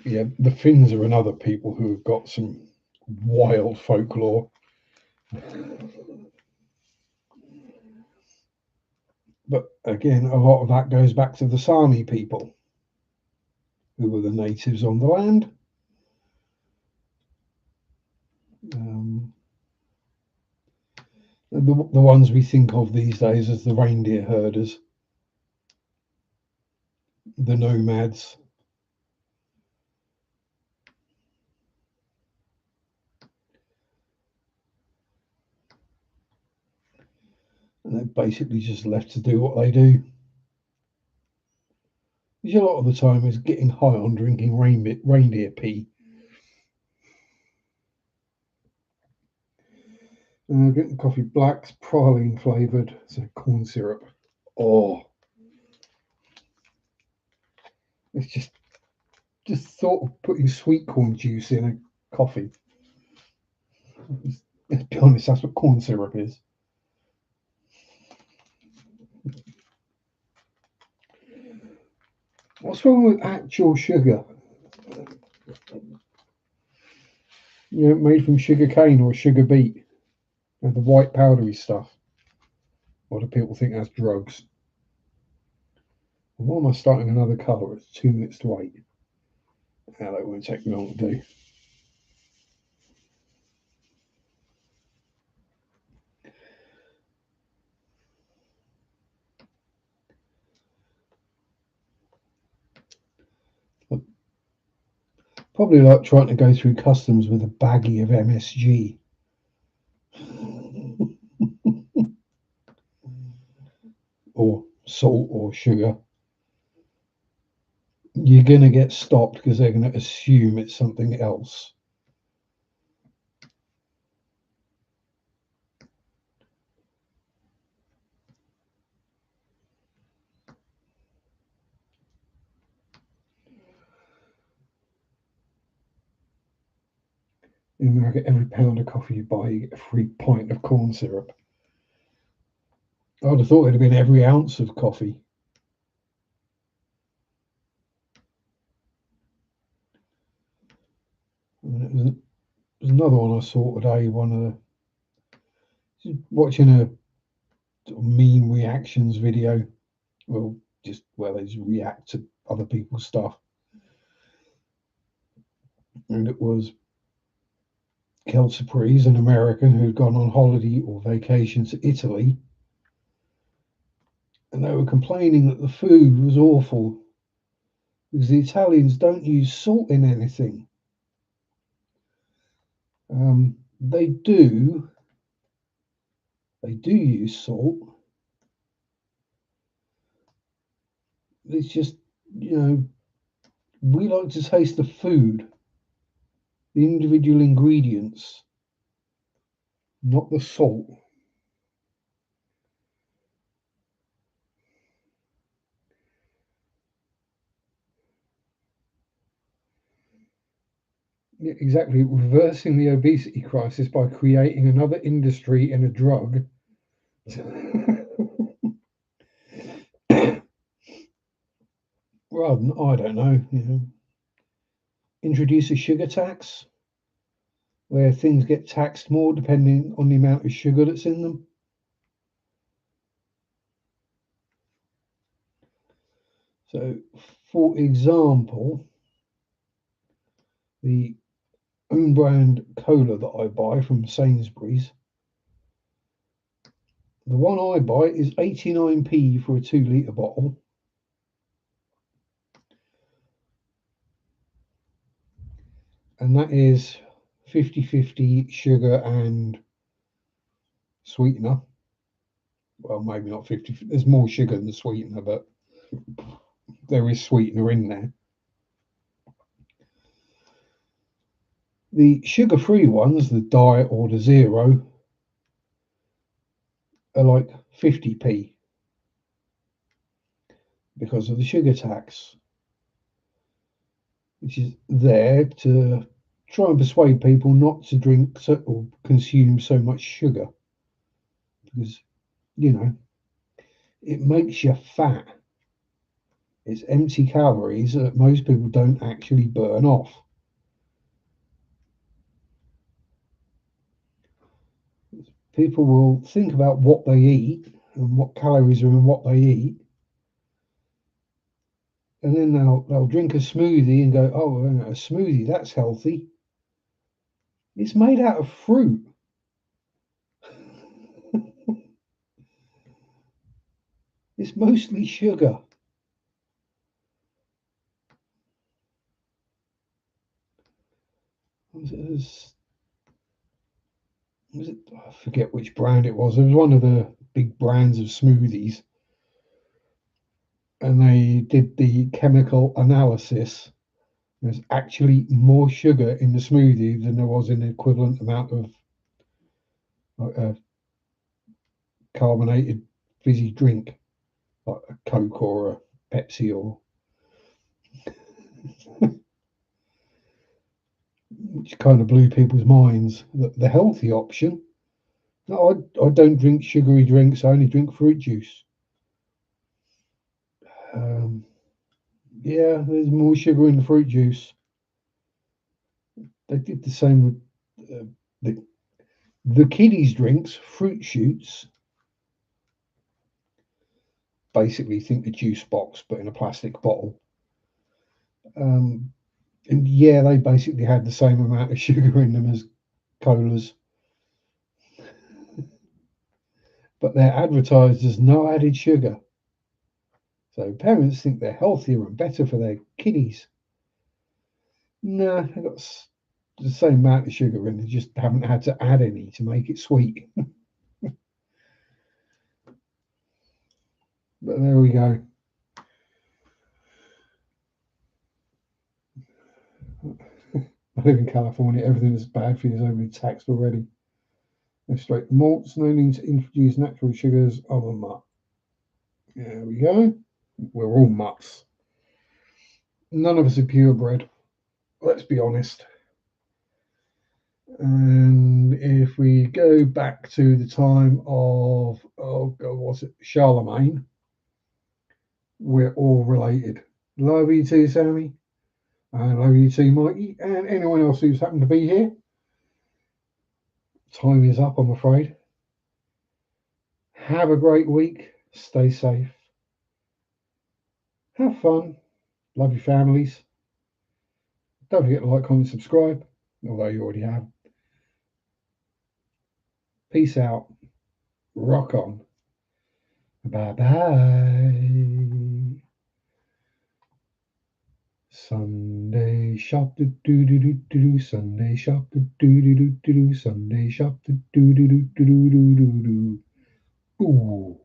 Yeah, the Finns are another people who have got some wild folklore. But again, a lot of that goes back to the Sami people, who were the natives on the land. The ones we think of these days as the reindeer herders, the nomads. And they're basically just left to do what they do. Which a lot of the time is getting high on drinking reindeer pee. Getting coffee blacks, praline flavoured, so corn syrup. Oh, it's just thought of putting sweet corn juice in a coffee. Let's be honest, that's what corn syrup is. What's wrong with actual sugar? Made from sugar cane or sugar beet, and the white powdery stuff. Why do people think that's drugs? Why am I starting another colour? It's 2 minutes to 8. Now that won't take me long to do. Probably like trying to go through customs with a baggie of MSG. Or salt or sugar. You're going to get stopped because they're going to assume it's something else. In America, every pound of coffee you buy, you get a free pint of corn syrup. I would have thought it'd have been every ounce of coffee. And there's another one I saw today. Watching a sort of meme reactions video. Well, just where they just react to other people's stuff. And it was Kelsey, an American who'd gone on holiday or vacation to Italy, and they were complaining that the food was awful because the Italians don't use salt in anything. They do use salt. It's just, we like to taste the food, the individual ingredients, not the salt. Yeah, exactly, reversing the obesity crisis by creating another industry and a drug. Rather than, I don't know, introduce a sugar tax where things get taxed more depending on the amount of sugar that's in them. So, for example, the own brand cola that I buy from Sainsbury's, the one I buy is 89p for a 2 litre bottle. And that is 50-50 sugar and sweetener. Well, maybe not 50. There's more sugar than sweetener, but there is sweetener in there. The sugar-free ones, the diet or the zero, are like 50p because of the sugar tax, which is there to try and persuade people not to drink or consume so much sugar because, it makes you fat. It's empty calories that most people don't actually burn off. People will think about what they eat and what calories are in what they eat, And then they'll drink a smoothie and go, oh, a smoothie, that's healthy. It's made out of fruit. It's mostly sugar. I forget which brand it was. It was one of the big brands of smoothies. And they did the chemical analysis. There's actually more sugar in the smoothie than there was in the equivalent amount of carbonated fizzy drink, like a Coke or a Pepsi, or which kind of blew people's minds. The healthy option. No, I don't drink sugary drinks. I only drink fruit juice. Um, yeah, there's more sugar in the fruit juice. They did the same with the kiddies' drinks, fruit shoots. Basically, think the juice box, but in a plastic bottle. And yeah, they basically had the same amount of sugar in them as colas, but they're advertised as no added sugar. So parents think they're healthier and better for their kiddies. No, they've got the same amount of sugar in. They just haven't had to add any to make it sweet. But there we go. I live in California. Everything that's bad for you is overly taxed already. No straight malts, no need to introduce natural sugars other than that. There we go. We're all mutts. None of us are purebred. Let's be honest. And if we go back to the time of, oh God, what's it, Charlemagne, we're all related. Love you too, Sammy. And love you too, Mikey. And anyone else who's happened to be here. Time is up, I'm afraid. Have a great week. Stay safe. Have fun. Love your families. Don't forget to like, comment, subscribe, although you already have. Peace out. Rock on. Bye bye. Sunday shop do do do do do. Sunday shop do do do do do. Sunday shop do do do do do do do do. Ooh.